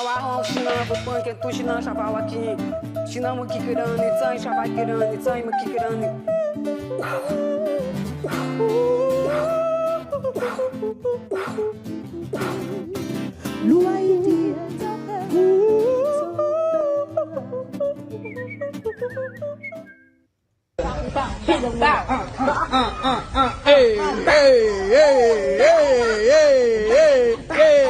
Shawa Shina, Punk and Tushina Shavawaki, Shinamu Kikirani, Tsai Shavakirani, Tsai Makikirani. Hey, hey, hey, hey, hey, hey, hey, hey, hey.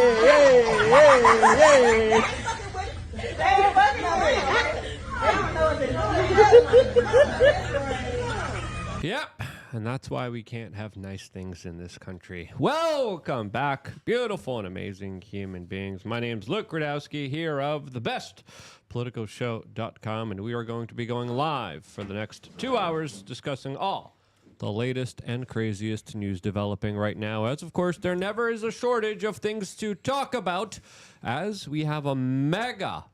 Yep, and that's why we can't have nice things in this country. Welcome back, beautiful and amazing human beings. My name's Luke Gradowski, here of the best politicalshow.com, and we are going to be going live for the next 2 hours discussing all the latest and craziest news developing right now, as of course there never is a shortage of things to talk about, as we have a MAGA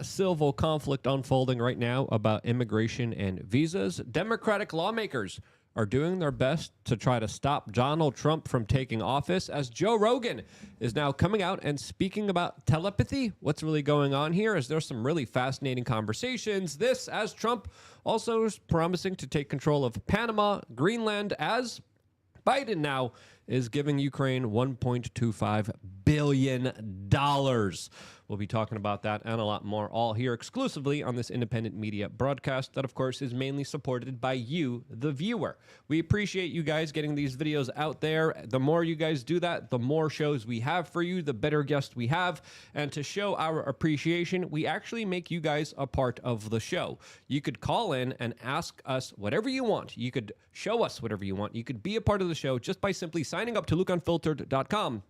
civil conflict unfolding right now about immigration and visas. Democratic lawmakers are doing their best to try to stop Donald Trump from taking office, as Joe Rogan is now coming out and speaking about telepathy. What's really going on here? Is there some really fascinating conversations? This, as Trump also is promising to take control of Panama, Greenland, as Biden now is giving Ukraine $1.25 billion. We'll be talking about that and a lot more, all here exclusively on this independent media broadcast that, of course, is mainly supported by you, the viewer. We appreciate you guys getting these videos out there. The more you guys do that, the more shows we have for you, the better guests we have. And to show our appreciation, we actually make you guys a part of the show. You could call in and ask us whatever you want. You could show us whatever you want. You could be a part of the show just by simply signing up to LukeUnfiltered.com.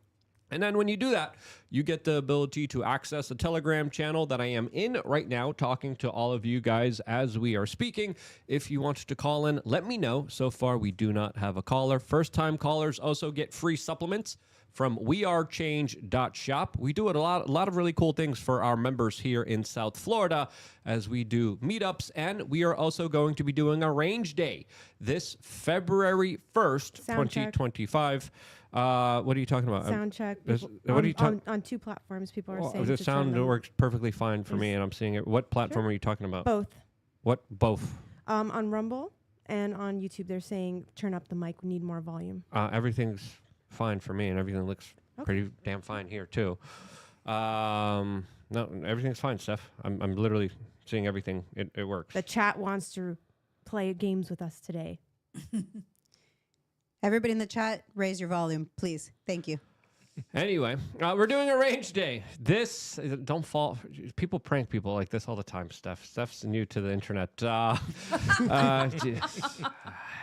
And then when you do that, you get the ability to access a Telegram channel that I am in right now, talking to all of you guys as we are speaking. If you want to call in, let me know. So far, we do not have a caller. First-time callers also get free supplements from wearechange.shop. We do a lot of really cool things for our members here in South Florida as we do meetups, and we are also going to be doing a range day this February 1st, 2025. What are you talking about? Sound check. What are you on two platforms, people are saying the sound works perfectly fine for me, and I'm seeing it. What platform are you talking about? Both. What? Both? On Rumble and on YouTube, they're saying turn up the mic. We need more volume. Everything's fine for me, and everything looks pretty damn fine here too. No, everything's fine, Steph. I'm literally seeing everything. It works. The chat wants to play games with us today. Everybody in the chat, raise your volume, please. Thank you. Anyway, we're doing a range day. Don't fall. People prank people like this all the time, Steph. Steph's new to the internet.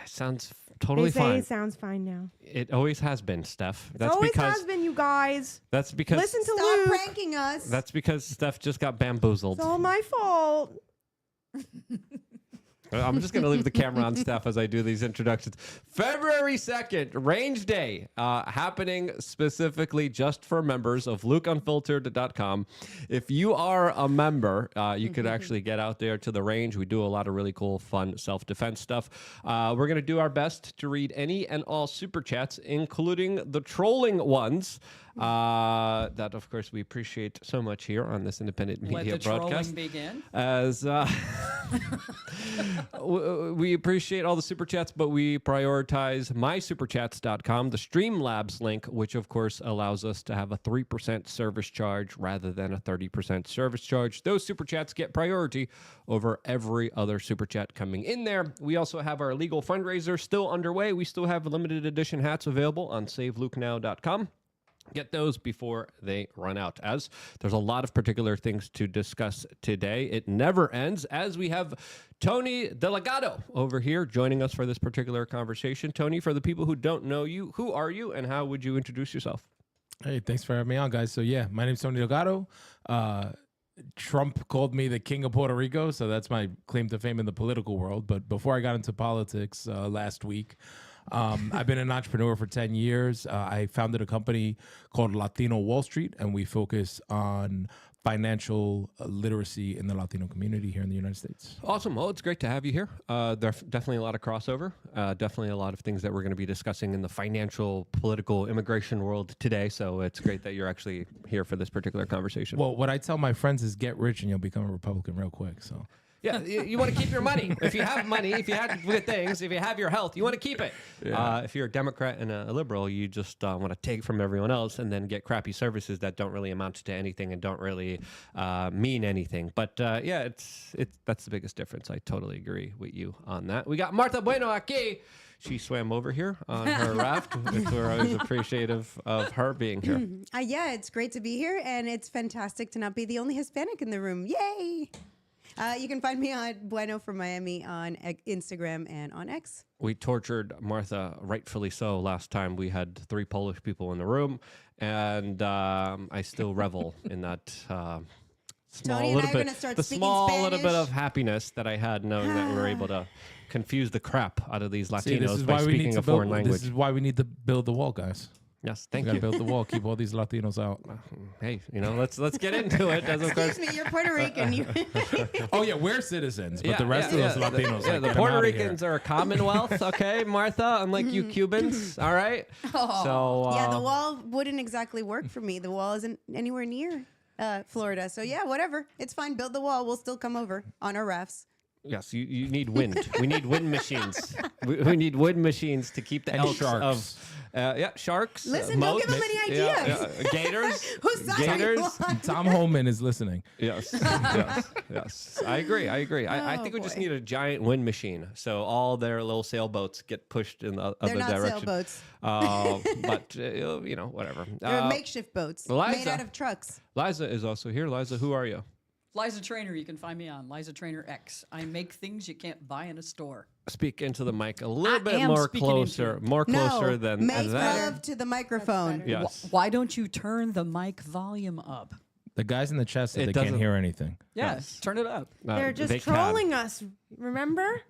Sounds totally fine. It sounds fine now. It always has been, Steph. It always has been, you guys. That's because... Listen to Stop Luke. pranking us. That's because Steph just got bamboozled. It's all my fault. I'm just going to leave the camera on, Steph, as I do these introductions. February 2nd, Range Day, happening specifically just for members of LukeUnfiltered.com. If you are a member, you could actually get out there to the range. We do a lot of really cool, fun self-defense stuff. We're going to do our best to read any and all super chats, including the trolling ones. That, of course, we appreciate so much here on this independent media broadcast. Let the trolling begin. As we appreciate all the super chats, but we prioritize mysuperchats.com, the Streamlabs link, which, of course, allows us to have a 3% service charge rather than a 30% service charge. Those super chats get priority over every other super chat coming in there. We also have our legal fundraiser still underway. We still have limited edition hats available on savelukenow.com. Get those before they run out, as there's a lot of particular things to discuss today. It never ends, as we have Tony Delgado over here joining us for this particular conversation. Tony, for the people who don't know you, who are you and how would you introduce yourself? Hey, thanks for having me on, guys. So, yeah, my name's Tony Delgado. Trump called me the king of Puerto Rico, so that's my claim to fame in the political world. But before I got into politics last week, I've been an entrepreneur for 10 years. I founded a company called Latino Wall Street, and we focus on financial literacy in the Latino community here in the United States. Awesome. Well, it's great to have you here. There's definitely a lot of crossover. Definitely a lot of things that we're going to be discussing in the financial, political, immigration world today. So it's great that you're actually here for this particular conversation. Well, what I tell my friends is get rich and you'll become a Republican real quick. So. Yeah, you want to keep your money. If you have money, if you have good things, if you have your health, you want to keep it. Yeah. If you're a Democrat and a liberal, you just want to take from everyone else and then get crappy services that don't really amount to anything and don't really mean anything. But yeah, it's that's the biggest difference. I totally agree with you on that. We got Martha Bueno aquí. She swam over here on her raft. We're always appreciative of her being here. Yeah, it's great to be here, and it's fantastic to not be the only Hispanic in the room. Yay! You can find me on Bueno from Miami on Instagram and on X. We tortured Martha, rightfully so. Last time we had 3 Polish people in the room, and I still revel in that small Tony and little I are bit, gonna start the speaking small little bit Spanish. of happiness that I had knowing that we were able to confuse the crap out of these See, this Latinos is by why we need speaking to a foreign build. language. This is why we need to build the wall, guys. Yes, We thank got to you. build the wall. Keep all these Latinos out. Hey, let's get into it. As of course, Excuse me, you're Puerto Rican. Oh yeah, we're citizens, but the rest of us Latinos, Yeah, like, the get 'em Puerto outta here. Ricans are a commonwealth, okay, Martha, unlike you Cubans, all right? So Yeah, the wall wouldn't exactly work for me. The wall isn't anywhere near Florida. So yeah, whatever. It's fine. Build the wall. We'll still come over on our rafts. yes, you need wind. We need wind machines. We need wind machines to keep the And elks sharks. of sharks. Listen, don't give them any ideas. Gators. Whose side are you Gators. on? Tom Holman is listening. Yes, yes. I agree. I think we just boy. need a giant wind machine, so all their little sailboats get pushed in the other They're not direction. sailboats. But whatever. They're makeshift boats made Liza. out of trucks. Liza is also here. Liza, who are you? Liza Trainer, you can find me on Liza Trainer X. I make things you can't buy in a store. Speak into the mic a little I bit am more speaking closer, into it. more closer No, than make that. love to the microphone. Yes. Why don't you turn the mic volume up? The guys in the chat said It they can't doesn't- hear anything. Yes, turn it up. They're just they can. trolling us. Remember?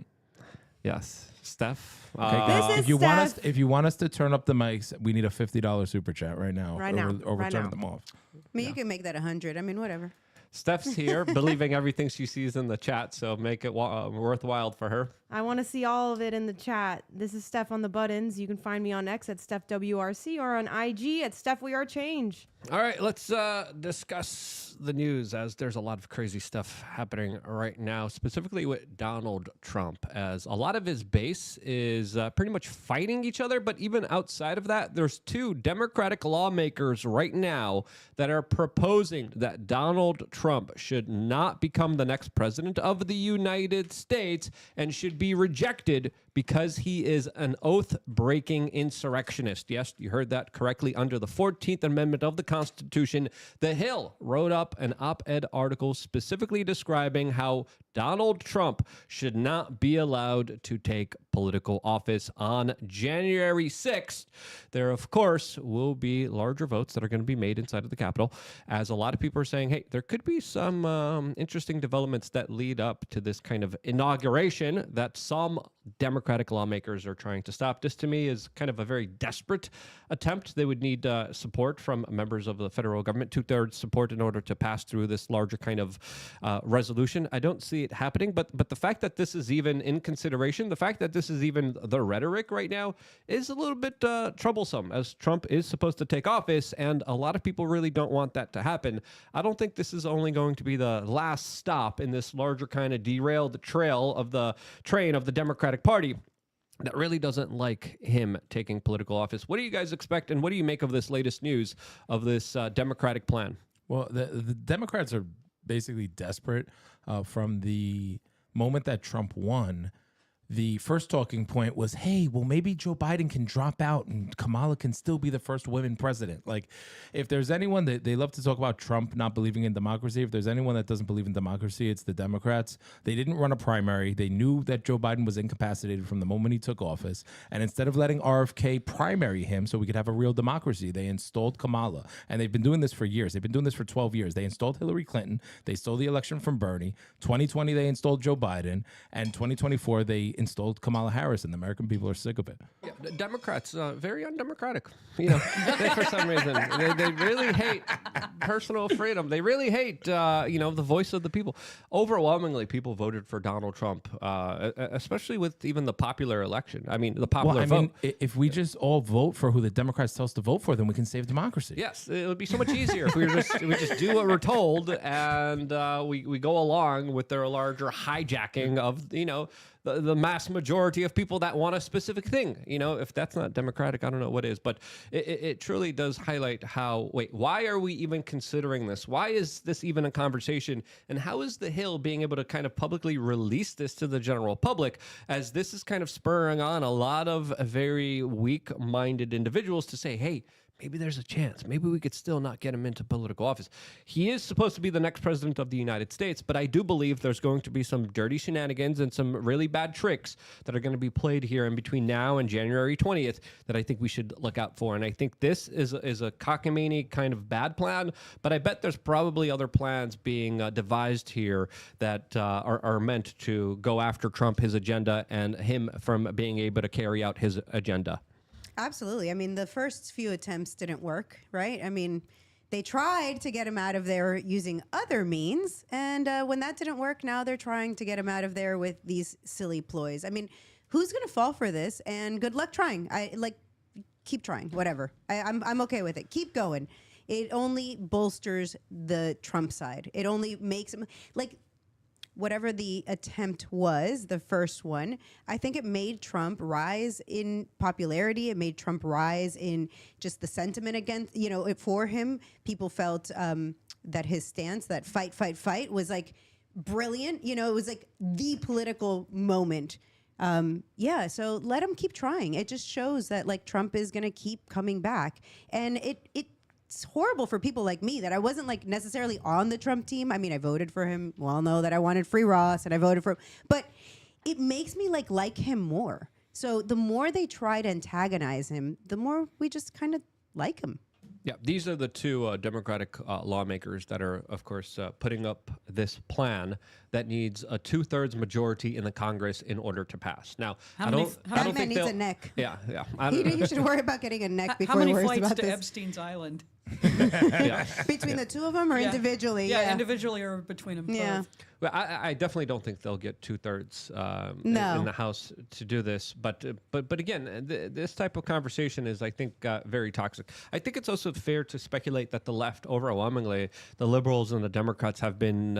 Yes, Steph. Okay, guys, This if is you want us, Steph. if you want us to turn up the mics, we need a $50 super chat right now. Right now, or we're right turning now. them off. I mean, you can make that 100. I mean, whatever. Steph's here, believing everything she sees in the chat, so make it worthwhile for her. I want to see all of it in the chat. This is Steph on the buttons. You can find me on X at StephWRC or on IG at Steph We Are Change. All right, let's discuss the news, as there's a lot of crazy stuff happening right now, specifically with Donald Trump, as a lot of his base is pretty much fighting each other. But even outside of that, there's 2 Democratic lawmakers right now that are proposing that Donald Trump should not become the next president of the United States and should be rejected because he is an oath-breaking insurrectionist. Yes, you heard that correctly. Under the 14th Amendment of the Constitution, The Hill wrote up an op-ed article specifically describing how Donald Trump should not be allowed to take political office on January 6th. There, of course, will be larger votes that are going to be made inside of the Capitol, as a lot of people are saying, hey, there could be some interesting developments that lead up to this kind of inauguration that some Democratic lawmakers are trying to stop. This, to me, is kind of a very desperate attempt. They would need support from members of the federal government, 2/3 support in order to pass through this larger kind of resolution. I don't see it happening, but the fact that this is even in consideration, the fact that this is even the rhetoric right now is a little bit troublesome, as Trump is supposed to take office, and a lot of people really don't want that to happen. I don't think this is only going to be the last stop in this larger kind of derailed trail of the train of the Democratic Party that really doesn't like him taking political office. What do you guys expect, and what do you make of this latest news of this Democratic plan? Well, the Democrats are basically desperate from the moment that Trump won. The first talking point was, hey, well, maybe Joe Biden can drop out and Kamala can still be the first woman president. Like, if there's anyone that they love to talk about Trump not believing in democracy, if there's anyone that doesn't believe in democracy, it's the Democrats. They didn't run a primary. They knew that Joe Biden was incapacitated from the moment he took office. And instead of letting RFK primary him so we could have a real democracy, they installed Kamala. And they've been doing this for years. They've been doing this for 12 years. They installed Hillary Clinton. They stole the election from Bernie. 2020, they installed Joe Biden. And 2024, they installed Kamala Harris, and the American people are sick of it. Yeah, the Democrats, very undemocratic. For some reason, they really hate personal freedom. They really hate, the voice of the people. Overwhelmingly, people voted for Donald Trump, especially with even the popular election. I mean, the popular vote. If we just all vote for who the Democrats tell us to vote for, then we can save democracy. Yes, it would be so much easier if we just do what we're told, and we go along with their larger hijacking of the mass majority of people that want a specific thing. If that's not democratic, I don't know what is. But it truly does highlight how, why are we even considering this? Why is this even a conversation? And how is the Hill being able to kind of publicly release this to the general public, as this is kind of spurring on a lot of very weak-minded individuals to say, hey, maybe there's a chance. Maybe we could still not get him into political office. He is supposed to be the next president of the United States, but I do believe there's going to be some dirty shenanigans and some really bad tricks that are going to be played here in between now and January 20th that I think we should look out for. And I think this is a cockamamie kind of bad plan, but I bet there's probably other plans being devised here that are meant to go after Trump, his agenda, and him from being able to carry out his agenda. Absolutely. I mean, the first few attempts didn't work, right? I mean, they tried to get him out of there using other means. And when that didn't work, now they're trying to get him out of there with these silly ploys. I mean, who's going to fall for this? And good luck trying. Keep trying, whatever. I'm okay with it. Keep going. It only bolsters the Trump side. It only makes him whatever the attempt was, the first one, I think it made Trump rise in popularity. It made Trump rise in just the sentiment against, for him. People felt that his stance, that fight, was brilliant. It was the political moment. So let him keep trying. It just shows that Trump is going to keep coming back. And it's horrible for people like me that I wasn't necessarily on the Trump team. I mean, I voted for him. We all know that I wanted free Ross and I voted for him. But it makes me like him more. So the more they try to antagonize him, the more we just kind of like him. Yeah, these are the two Democratic lawmakers that are, of course, putting up this plan that needs a 2/3 majority in the Congress in order to pass. Now, I don't That man think needs a neck. Yeah. You should worry about getting a neck How before many he worries flights about to this. Epstein's Island? Between the two of them or individually? Yeah, individually or between them Yeah. both. Well, I definitely don't think they'll get 2/3 No. in the House to do this. But again, this type of conversation is, I think, very toxic. I think it's also fair to speculate that the left, overwhelmingly, the liberals and the Democrats have been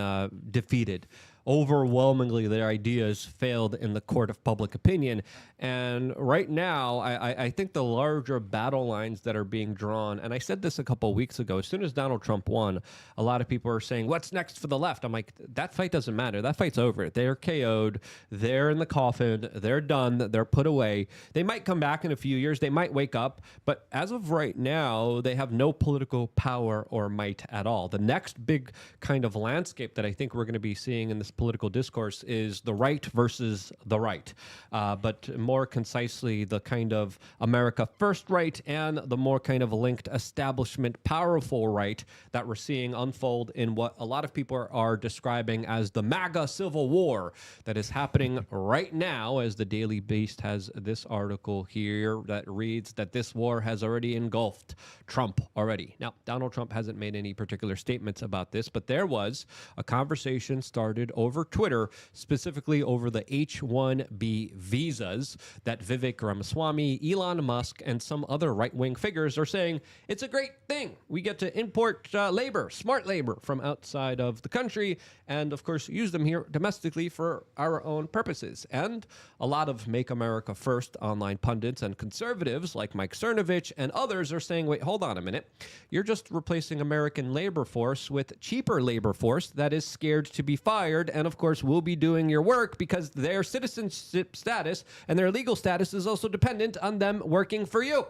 defeated. Overwhelmingly, their ideas failed in the court of public opinion. And right now, I think the larger battle lines that are being drawn, and I said this a couple of weeks ago, as soon as Donald Trump won, a lot of people are saying, what's next for the left? I'm like, that fight doesn't matter. That fight's over. They're KO'd. They're in the coffin. They're done. They're put away. They might come back in a few years. They might wake up. But as of right now, they have no political power or might at all. The next big kind of landscape that I think we're going to be seeing in this political discourse is the right versus the right. But more concisely, the kind of America first right and the more kind of linked establishment powerful right that we're seeing unfold in what a lot of people are describing as the MAGA civil war that is happening right now, as the Daily Beast has this article here that reads that this war has already engulfed Trump already. Now, Donald Trump hasn't made any particular statements about this, but there was a conversation started over Twitter, specifically over the H-1B visas that Vivek Ramaswamy, Elon Musk, and some other right-wing figures are saying it's a great thing. We get to import labor, smart labor from outside of the country, and of course use them here domestically for our own purposes. And a lot of Make America First online pundits and conservatives like Mike Cernovich and others are saying, wait, hold on a minute. You're just replacing American labor force with cheaper labor force that is scared to be fired and, of course, will be doing your work because their citizenship status and their legal status is also dependent on them working for you.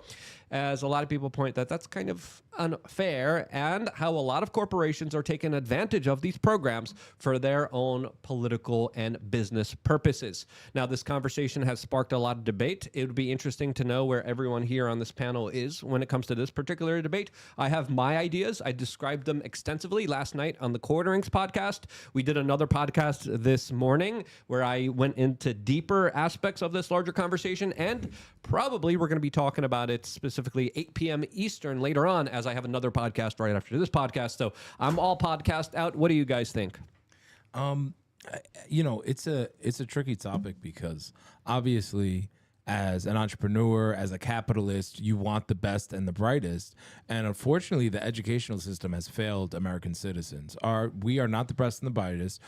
As a lot of people point that that's kind of unfair, and how a lot of corporations are taking advantage of these programs for their own political and business purposes. Now, this conversation has sparked a lot of debate. It would be interesting to know where everyone here on this panel is when it comes to this particular debate. I have my ideas. I described them extensively last night on the Quarterings podcast. We did another podcast podcast this morning where I went into deeper aspects of this larger conversation, and probably we're going to be talking about it specifically 8 p.m. Eastern later on, as I have another podcast right after this podcast. So I'm all podcast out. What do you guys think? You know, it's a tricky topic because obviously, as an entrepreneur, as a capitalist, you want the best and the brightest. And unfortunately, the educational system has failed American citizens. We are not the best and the brightest.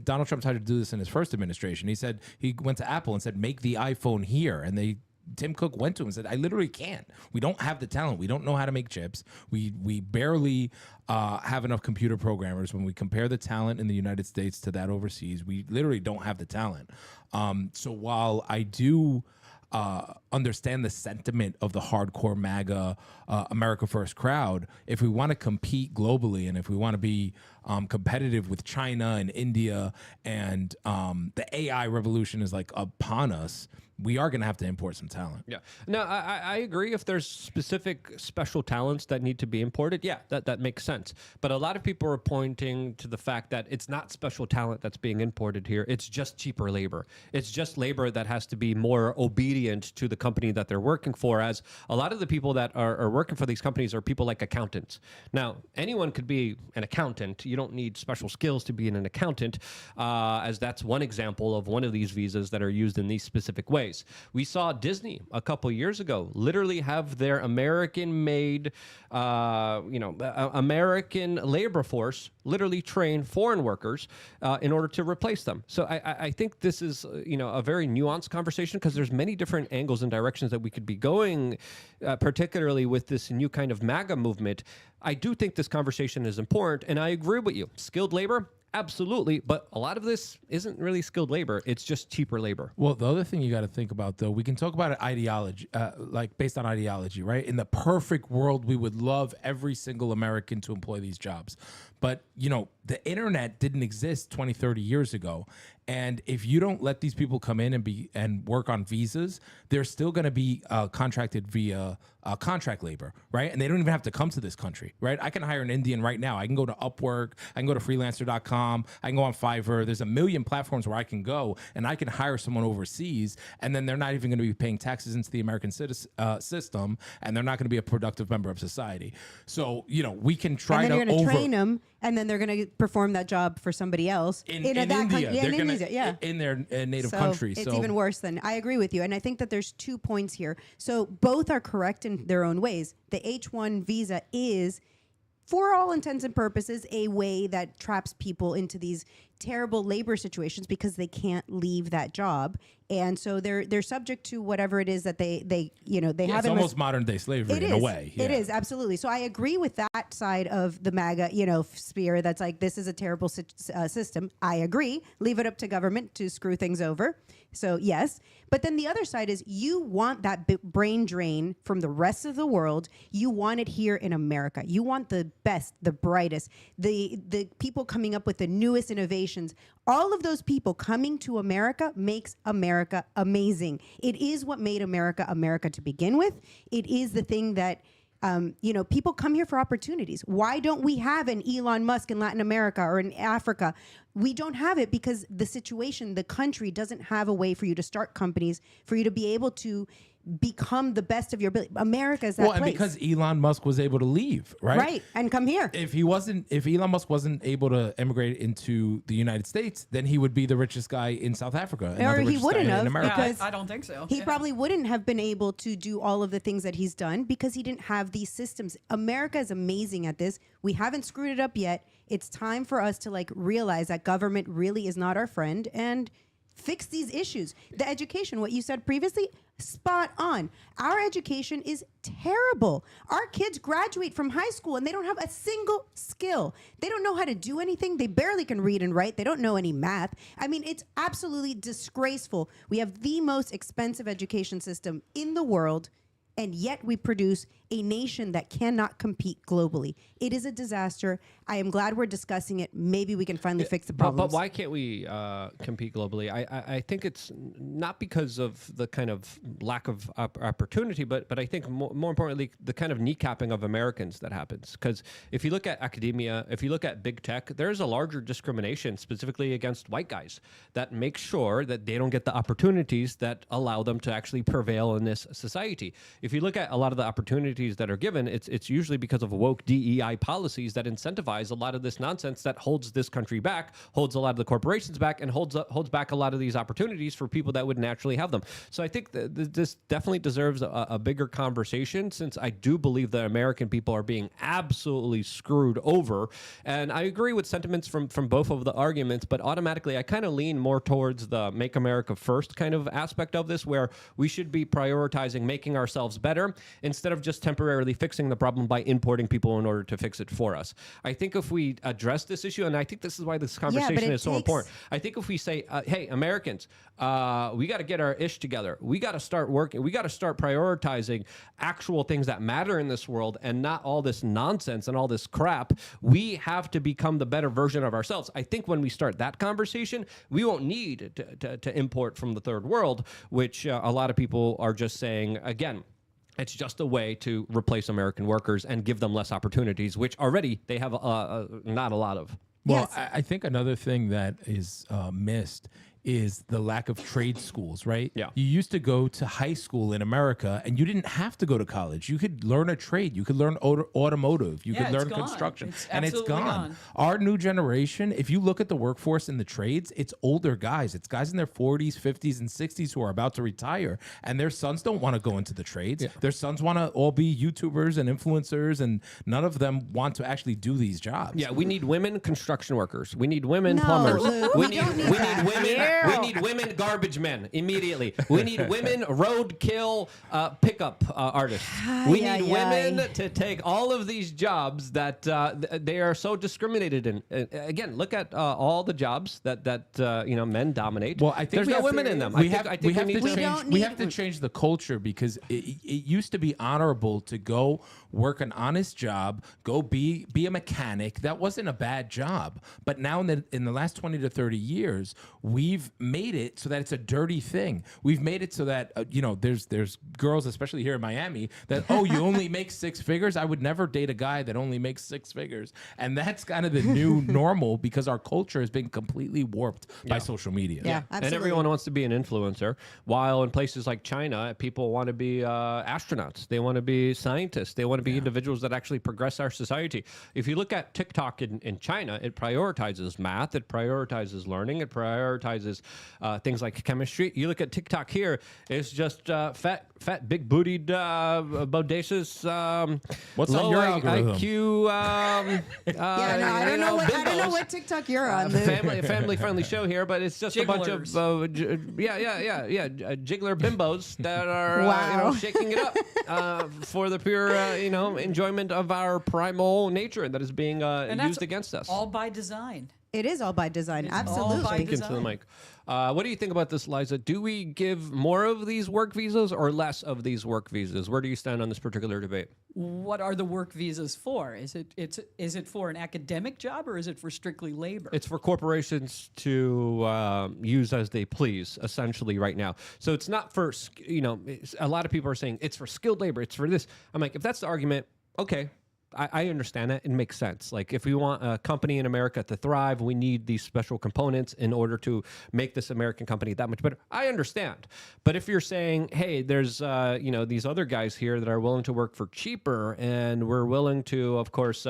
Donald Trump tried to do this in his first administration. He said, he went to Apple and said, make the iPhone here. And Tim Cook went to him and said, I literally can't. We don't have the talent. We don't know how to make chips. We barely have enough computer programmers. When we compare the talent in the United States to that overseas, we literally don't have the talent. So while I do understand the sentiment of the hardcore MAGA America First crowd, if we want to compete globally and if we want to be competitive with China and India, and the AI revolution is like upon us, we are going to have to import some talent. Yeah. No, I agree. If there's specific special talents that need to be imported, yeah, that makes sense. But a lot of people are pointing to the fact that it's not special talent that's being imported here. It's just cheaper labor. It's just labor that has to be more obedient to the company that they're working for, as a lot of the people that are working for these companies are people like accountants. Now, anyone could be an accountant. You don't need special skills to be an accountant, as that's one example of one of these visas that are used in these specific ways. We saw Disney a couple years ago literally have their American-made, American labor force literally train foreign workers in order to replace them. So I think this is, a very nuanced conversation, because there's many different angles and directions that we could be going, particularly with this new kind of MAGA movement. I do think this conversation is important, and I agree with you. Skilled labor, absolutely, but a lot of this isn't really skilled labor. It's just cheaper labor. Well, the other thing you got to think about, though, we can talk about ideology, like based on ideology, right? In the perfect world, we would love every single American to employ these jobs. But, the internet didn't exist 20, 30 years ago. And if you don't let these people come in and work on visas, they're still going to be contracted via contract labor, right? And they don't even have to come to this country, right? I can hire an Indian right now. I can go to Upwork. I can go to freelancer.com. I can go on Fiverr. There's a million platforms where I can go and I can hire someone overseas, and then they're not even going to be paying taxes into the American system, and they're not going to be a productive member of society. So, we can try and then to you're going to train them, and then they're going to perform that job for somebody else in India. In their native country. It's even worse than, I agree with you. And I think that there's 2 points here. So both are correct in their own ways. The H-1 visa is, for all intents and purposes, a way that traps people into these terrible labor situations because they can't leave that job, and so they're subject to whatever it is that they have. It's almost modern day slavery in a way. Yeah. It is, absolutely. So I agree with that side of the MAGA sphere. That's like, this is a terrible system. I agree. Leave it up to government to screw things over. So yes, but then the other side is, you want that brain drain from the rest of the world. You want it here in America. You want the best, the brightest, the people coming up with the newest innovations. All of those people coming to America makes America amazing. It is what made America America to begin with. It is the thing that people come here for opportunities. Why don't we have an Elon Musk in Latin America or in Africa? We don't have it because the country doesn't have a way for you to start companies, for you to be able to become the best of your ability. America is that place. And because Elon Musk was able to leave, right? Right, and come here. If Elon Musk wasn't able to immigrate into the United States, then he would be the richest guy in South Africa. Or he wouldn't have, because I don't think so. He probably wouldn't have been able to do all of the things that he's done because he didn't have these systems. America is amazing at this. We haven't screwed it up yet. It's time for us to realize that government really is not our friend and fix these issues. The education, what you said previously, spot on. Our education is terrible. Our kids graduate from high school and they don't have a single skill. They don't know how to do anything. They barely can read and write. They don't know any math. I mean, it's absolutely disgraceful. We have the most expensive education system in the world, and yet we produce a nation that cannot compete globally. It is a disaster. I am glad we're discussing it. Maybe we can finally fix the problems. But why can't we compete globally? I think it's not because of the kind of lack of opportunity, but I think more importantly, the kind of kneecapping of Americans that happens. Because if you look at academia, if you look at big tech, there's a larger discrimination specifically against white guys that makes sure that they don't get the opportunities that allow them to actually prevail in this society. If you look at a lot of the opportunities that are given, it's usually because of woke DEI policies that incentivize a lot of this nonsense that holds this country back, holds a lot of the corporations back, and holds back a lot of these opportunities for people that would naturally have them. So I think this definitely deserves a bigger conversation, since I do believe that American people are being absolutely screwed over. And I agree with sentiments from both of the arguments, but automatically I kind of lean more towards the Make America First kind of aspect of this, where we should be prioritizing making ourselves better instead of just temporarily fixing the problem by importing people in order to fix it for us. I think if we address this issue, and I think this is why this conversation is so important. I think if we say, hey, Americans, we got to get our ish together. We got to start working. We got to start prioritizing actual things that matter in this world and not all this nonsense and all this crap. We have to become the better version of ourselves. I think when we start that conversation, we won't need to import from the third world, which a lot of people are just saying, again, it's just a way to replace American workers and give them less opportunities, which already they have not a lot of. Well, Yes. I think another thing that is missed is the lack of trade schools, right? Yeah. You used to go to high school in America and you didn't have to go to college. You could learn a trade. You could learn automotive. You Yeah, could it's learn gone. construction. It's And it's absolutely gone. gone. Our new generation, if you look at the workforce in the trades, it's older guys. It's guys in their 40s, 50s, and 60s who are about to retire. And their sons don't want to go into the trades. Their sons want to all be YouTubers and influencers, and none of them want to actually do these jobs. Yeah, we need women construction workers. We need women No, plumbers. Luke, we we need don't need we that. need women. We need women garbage men immediately. We need women roadkill pickup artists. We need women to take all of these jobs that they are so discriminated in. Again, look at all the jobs that men dominate. Well, I think there's we no have women to, in them. We I think we need to we have to change the culture, because it used to be honorable to go work an honest job, go be a mechanic. That wasn't a bad job. But now in the last 20 to 30 years, we've made it so that it's a dirty thing. We've made it so that there's girls, especially here in Miami, that you only make six figures. I would never date a guy that only makes six figures, and that's kind of the new normal, because our culture has been completely warped by social media. Yeah, absolutely. And everyone wants to be an influencer, while in places like China, people want to be astronauts. They want to be scientists. They want to be individuals that actually progress our society. If you look at TikTok in China, it prioritizes math. It prioritizes learning. It prioritizes things like chemistry. You look at TikTok here, it's just fat, big-bootied, bodacious, What's on low your algorithm? IQ. I don't know bimbos. what TikTok you're on. Family-friendly show here, but it's just a bunch of jiggler bimbos that are Wow. shaking it up for the pure enjoyment of our primal nature that is being And that's used against us. all by design. It is all by design. It's all Absolutely. by Speak into the design. mic. What do you think about this, Liza? Do we give more of these work visas or less of these work visas? Where do you stand on this particular debate? What are the work visas for? Is it for an academic job, or is it for strictly labor? It's for corporations to use as they please, essentially, right now. So it's not for, a lot of people are saying it's for skilled labor, it's for this. I'm like, if that's the argument, okay. I understand that. It makes sense. Like, if we want a company in America to thrive, we need these special components in order to make this American company that much better. I understand. But if you're saying, hey, there's, these other guys here that are willing to work for cheaper, and we're willing to, of course,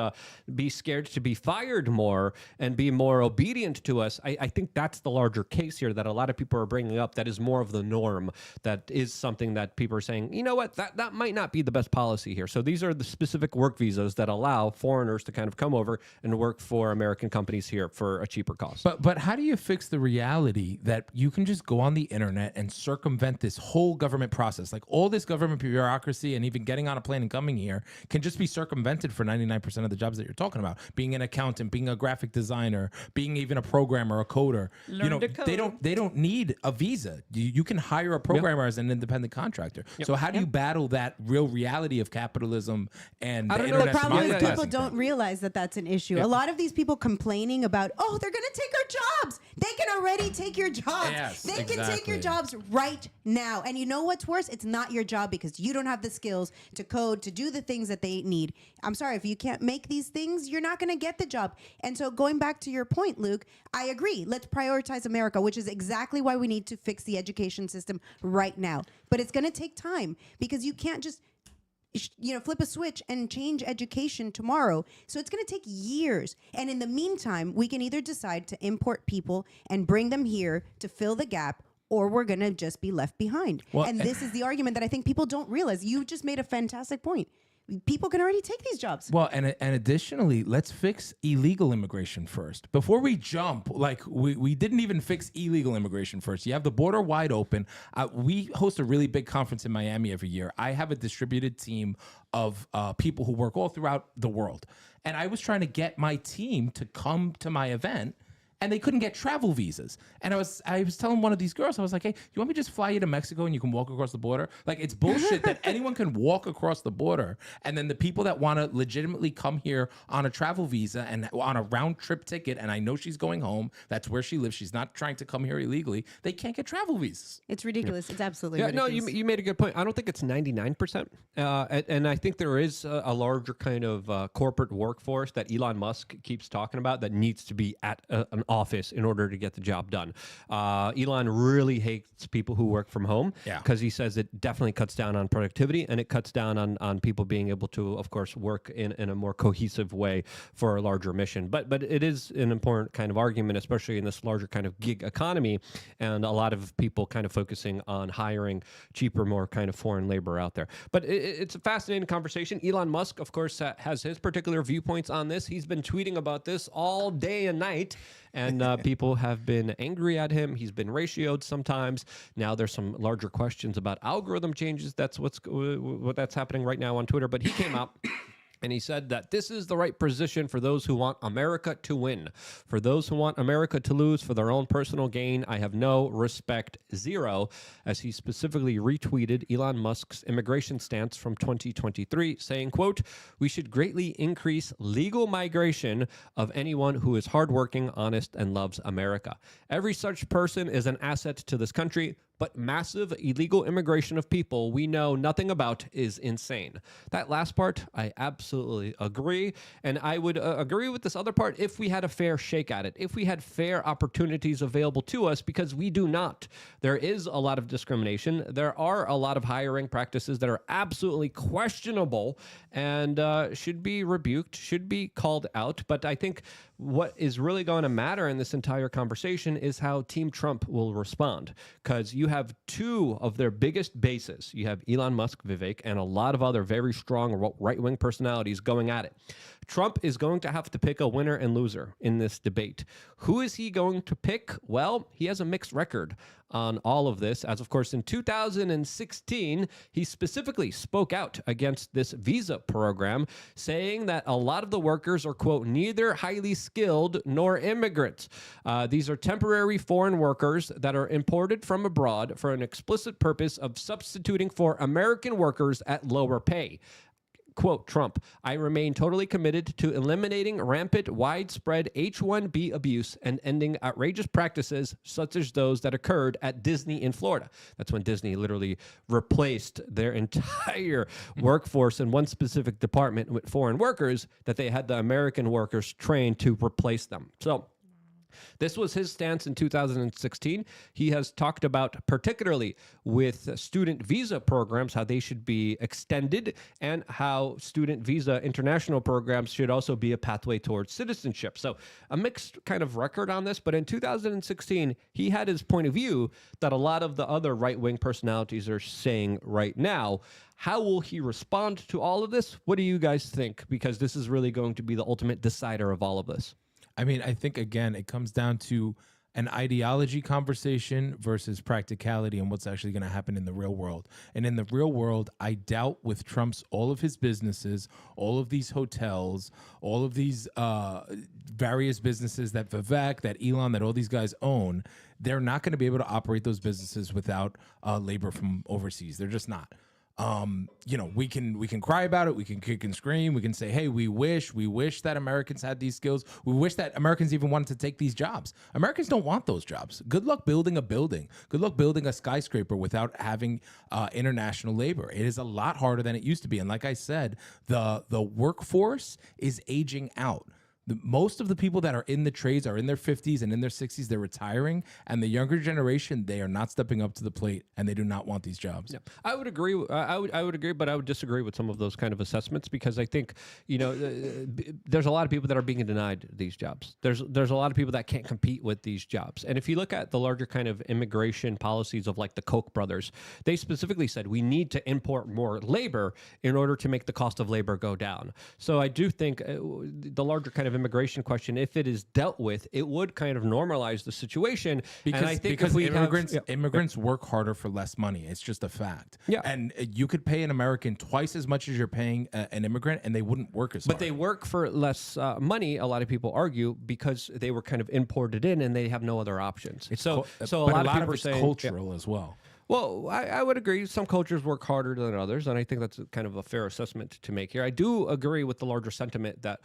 be scared to be fired more and be more obedient to us, I think that's the larger case here that a lot of people are bringing up. That is more of the norm. That is something that people are saying, you know what, that might not be the best policy here. So these are the specific work visas visas that allow foreigners to kind of come over and work for American companies here for a cheaper cost. But how do you fix the reality that you can just go on the internet and circumvent this whole government process? Like all this government bureaucracy and even getting on a plane and coming here can just be circumvented for 99% of the jobs that you're talking about. Being an accountant, being a graphic designer, being even a programmer, a coder. Learn to code. They don't need a visa. You can hire a programmer as an independent contractor. So how do you battle that real reality of capitalism and the don't know. internet The problem is democratizing people don't things? realize that that's an issue. A lot of these people complaining about, oh, they're going to take our jobs. They can already take your jobs. Yes, They can take your exactly. jobs right now. And you know what's worse? It's not your job because you don't have the skills to code, to do the things that they need. I'm sorry, if you can't make these things, you're not going to get the job. And so going back to your point, Luke, I agree. Let's prioritize America, which is exactly why we need to fix the education system right now. But it's going to take time because you can't just flip a switch and change education tomorrow. So it's going to take years. And in the meantime, we can either decide to import people and bring them here to fill the gap, or we're going to just be left behind. Well, and this is the argument that I think people don't realize. You just made a fantastic point. People can already take these jobs. Well, and additionally, let's fix illegal immigration first. Before we jump, like we didn't even fix illegal immigration first. You have the border wide open. We host a really big conference in Miami every year. I have a distributed team of people who work all throughout the world. And I was trying to get my team to come to my event, and they couldn't get travel visas. And I was telling one of these girls, I was like, hey, you want me to just fly you to Mexico and you can walk across the border? Like, it's bullshit that anyone can walk across the border. And then the people that want to legitimately come here on a travel visa and on a round trip ticket, and I know she's going home, that's where she lives, she's not trying to come here illegally, they can't get travel visas. It's ridiculous. It's absolutely Yeah, ridiculous. no, you made a good point. I don't think it's 99%. And I think there is a larger kind of corporate workforce that Elon Musk keeps talking about that needs to be at an office in order to get the job done. Elon really hates people who work from home because he says it definitely cuts down on productivity and it cuts down on people being able to, of course, work in a more cohesive way for a larger mission. But it is an important kind of argument, especially in this larger kind of gig economy, and a lot of people kind of focusing on hiring cheaper, more kind of foreign labor out there. But it's a fascinating conversation. Elon Musk, of course, has his particular viewpoints on this. He's been tweeting about this all day and night. And people have been angry at him. He's been ratioed sometimes. Now there's some larger questions about algorithm changes. That's that's happening right now on Twitter. But he came out and he said that this is the right position for those who want America to win. For those who want America to lose for their own personal gain, I have no respect, zero, as he specifically retweeted Elon Musk's immigration stance from 2023, saying, quote, we should greatly increase legal migration of anyone who is hardworking, honest, and loves America. Every such person is an asset to this country, but massive illegal immigration of people we know nothing about is insane. That last part, I absolutely agree. And I would agree with this other part if we had a fair shake at it, if we had fair opportunities available to us, because we do not. There is a lot of discrimination. There are a lot of hiring practices that are absolutely questionable and should be rebuked, should be called out. But I think what is really going to matter in this entire conversation is how Team Trump will respond, because you have two of their biggest bases. You have Elon Musk, Vivek, and a lot of other very strong right-wing personalities going at it. Trump is going to have to pick a winner and loser in this debate. Who is he going to pick? Well, he has a mixed record on all of this, as of course in 2016, he specifically spoke out against this visa program, saying that a lot of the workers are, quote, neither highly skilled nor immigrants. These are temporary foreign workers that are imported from abroad for an explicit purpose of substituting for American workers at lower pay. Quote, Trump, I remain totally committed to eliminating rampant, widespread H-1B abuse and ending outrageous practices such as those that occurred at Disney in Florida. That's when Disney literally replaced their entire workforce in one specific department with foreign workers that they had the American workers trained to replace them. So This was his stance in 2016. He has talked about, particularly with student visa programs, how they should be extended and how student visa international programs should also be a pathway towards citizenship. So a mixed kind of record on this. But in 2016, he had his point of view that a lot of the other right-wing personalities are saying right now. How will he respond to all of this? What do you guys think? Because this is really going to be the ultimate decider of all of this. I mean, I think, again, it comes down to an ideology conversation versus practicality and what's actually going to happen in the real world. And in the real world, I doubt with Trump's, all of his businesses, all of these hotels, all of these various businesses that Vivek, that Elon, that all these guys own, they're not going to be able to operate those businesses without labor from overseas. They're just not. We can cry about it. We can kick and scream. We can say, hey, we wish that Americans had these skills. We wish that Americans even wanted to take these jobs. Americans don't want those jobs. Good luck building a building. Good luck building a skyscraper without having international labor. It is a lot harder than it used to be. And like I said, the workforce is aging out. Most of the people that are in the trades are in their 50s and in their 60s. They're retiring, and the younger generation, they are not stepping up to the plate, and they do not want these jobs. Yeah, I would agree. I would agree, but I would disagree with some of those kind of assessments because I think there's a lot of people that are being denied these jobs. There's a lot of people that can't compete with these jobs, and if you look at the larger kind of immigration policies of like the Koch brothers, they specifically said we need to import more labor in order to make the cost of labor go down. So I do think the larger kind of immigration question, if it is dealt with, it would kind of normalize the situation. Because, and I think because if we immigrants work harder for less money. It's just a fact. Yeah. And you could pay an American twice as much as you're paying an immigrant, and they wouldn't work as hard. But they work for less money, a lot of people argue, because they were kind of imported in and they have no other options. So a lot of people are it's saying cultural as well. Well, I would agree. Some cultures work harder than others, and I think that's kind of a fair assessment to make here. I do agree with the larger sentiment that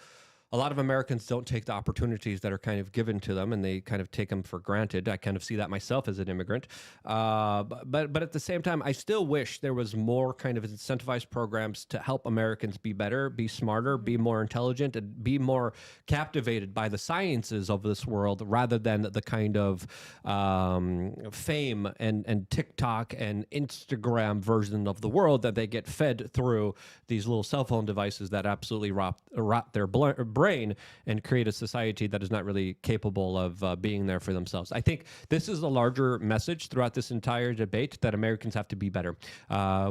a lot of Americans don't take the opportunities that are kind of given to them, and they kind of take them for granted. I kind of see that myself as an immigrant. But at the same time, I still wish there was more kind of incentivized programs to help Americans be better, be smarter, be more intelligent, and be more captivated by the sciences of this world rather than the kind of fame and TikTok and Instagram version of the world that they get fed through these little cell phone devices that absolutely rot their brain and create a society that is not really capable of being there for themselves. I think this is a larger message throughout this entire debate that Americans have to be better.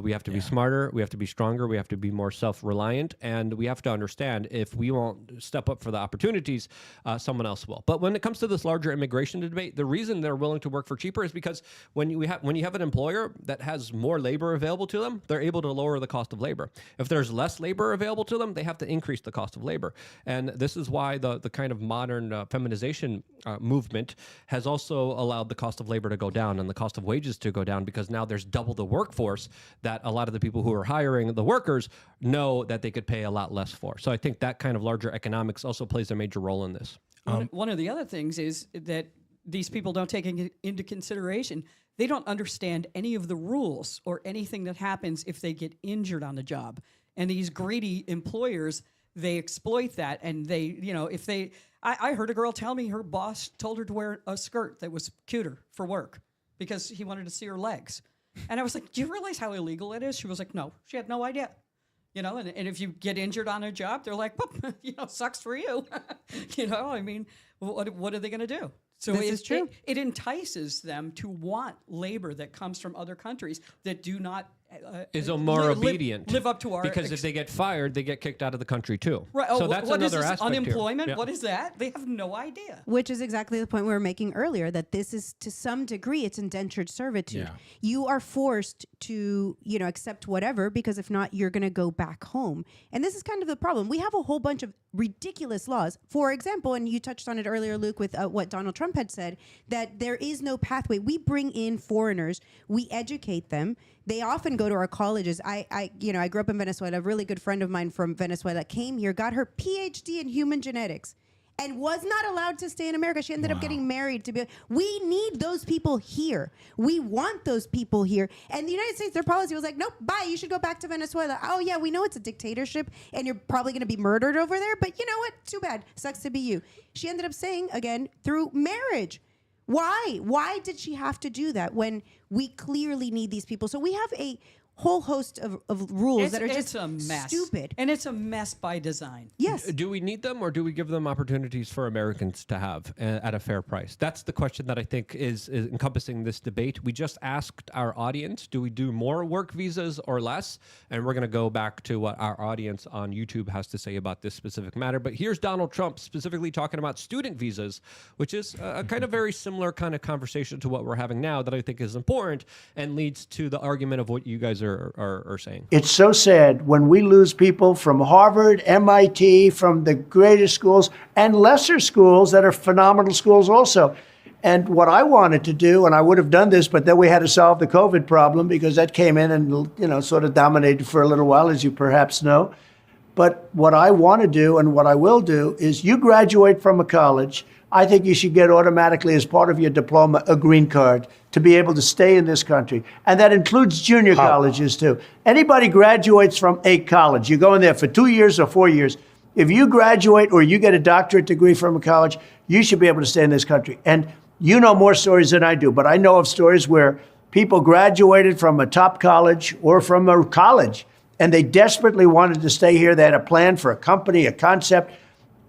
We have to be smarter. We have to be stronger. We have to be more self-reliant. And we have to understand if we won't step up for the opportunities, someone else will. But when it comes to this larger immigration debate, the reason they're willing to work for cheaper is because when you have an employer that has more labor available to them, they're able to lower the cost of labor. If there's less labor available to them, they have to increase the cost of labor. And this is why the kind of modern feminization movement has also allowed the cost of labor to go down and the cost of wages to go down, because now there's double the workforce that a lot of the people who are hiring the workers know that they could pay a lot less for. So I think that kind of larger economics also plays a major role in this. One of the other things is that these people don't take into consideration, they don't understand any of the rules or anything that happens if they get injured on the job. And these greedy employers, they exploit that, and I heard a girl tell me her boss told her to wear a skirt that was cuter for work because he wanted to see her legs. And I was like, do you realize how illegal it is? She was like, no, she had no idea. And if you get injured on a job, they're like, sucks for you. I mean, what are they going to do? So This is true. It entices them to want labor that comes from other countries that do not is more obedient. Live up to our because if they get fired, they get kicked out of the country too. Right. So Oh, that's what is another this, aspect here. unemployment? Yeah. What is that? They have no idea. Which is exactly the point we were making earlier, that this is, to some degree, it's indentured servitude. Yeah. You are forced to, accept whatever, because if not, you're going to go back home. And this is kind of the problem. We have a whole bunch of ridiculous laws. For example, and you touched on it earlier, Luke, with what Donald Trump had said, that there is no pathway. We bring in foreigners, we educate them. They often go to our colleges. I grew up in Venezuela. A really good friend of mine from Venezuela came here, got her PhD in human genetics, and was not allowed to stay in America. She ended up getting married to be. We need those people here. We want those people here. And the United States, their policy was like, nope, bye. You should go back to Venezuela. Oh yeah, we know it's a dictatorship, and you're probably going to be murdered over there. But you know what? Too bad. Sucks to be you. She ended up staying again through marriage. Why? Why did she have to do that when we clearly need these people? So we have a whole host of rules that are just a mess. Stupid. And it's a mess by design. Yes. Do we need them, or do we give them opportunities for Americans to have at a fair price? That's the question that I think is encompassing this debate. We just asked our audience, do we do more work visas or less? And we're going to go back to what our audience on YouTube has to say about this specific matter. But here's Donald Trump specifically talking about student visas, which is a kind of very similar kind of conversation to what we're having now that I think is important and leads to the argument of what you guys are saying. It's so sad when we lose people from Harvard, MIT, from the greatest schools and lesser schools that are phenomenal schools also. And what I wanted to do, and I would have done this, but then we had to solve the COVID problem because that came in and, sort of dominated for a little while, as you perhaps know. But what I want to do and what I will do is you graduate from a college, I think you should get automatically as part of your diploma a green card to be able to stay in this country. And that includes junior colleges too. Anybody graduates from a college, you go in there for 2 years or 4 years. If you graduate or you get a doctorate degree from a college, you should be able to stay in this country. And you know more stories than I do, but I know of stories where people graduated from a top college or from a college and they desperately wanted to stay here. They had a plan for a company, a concept,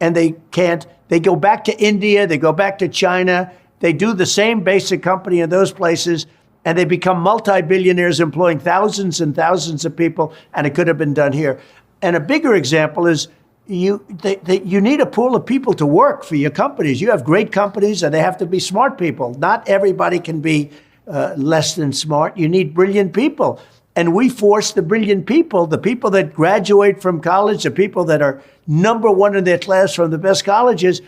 and they can't. They go back to India, they go back to China, they do the same basic company in those places, and they become multi-billionaires employing thousands and thousands of people, and it could have been done here. And a bigger example is you need a pool of people to work for your companies. You have great companies, and they have to be smart people. Not everybody can be less than smart. You need brilliant people. And we force the brilliant people, the people that graduate from college, the people that are number one in their class from the best colleges,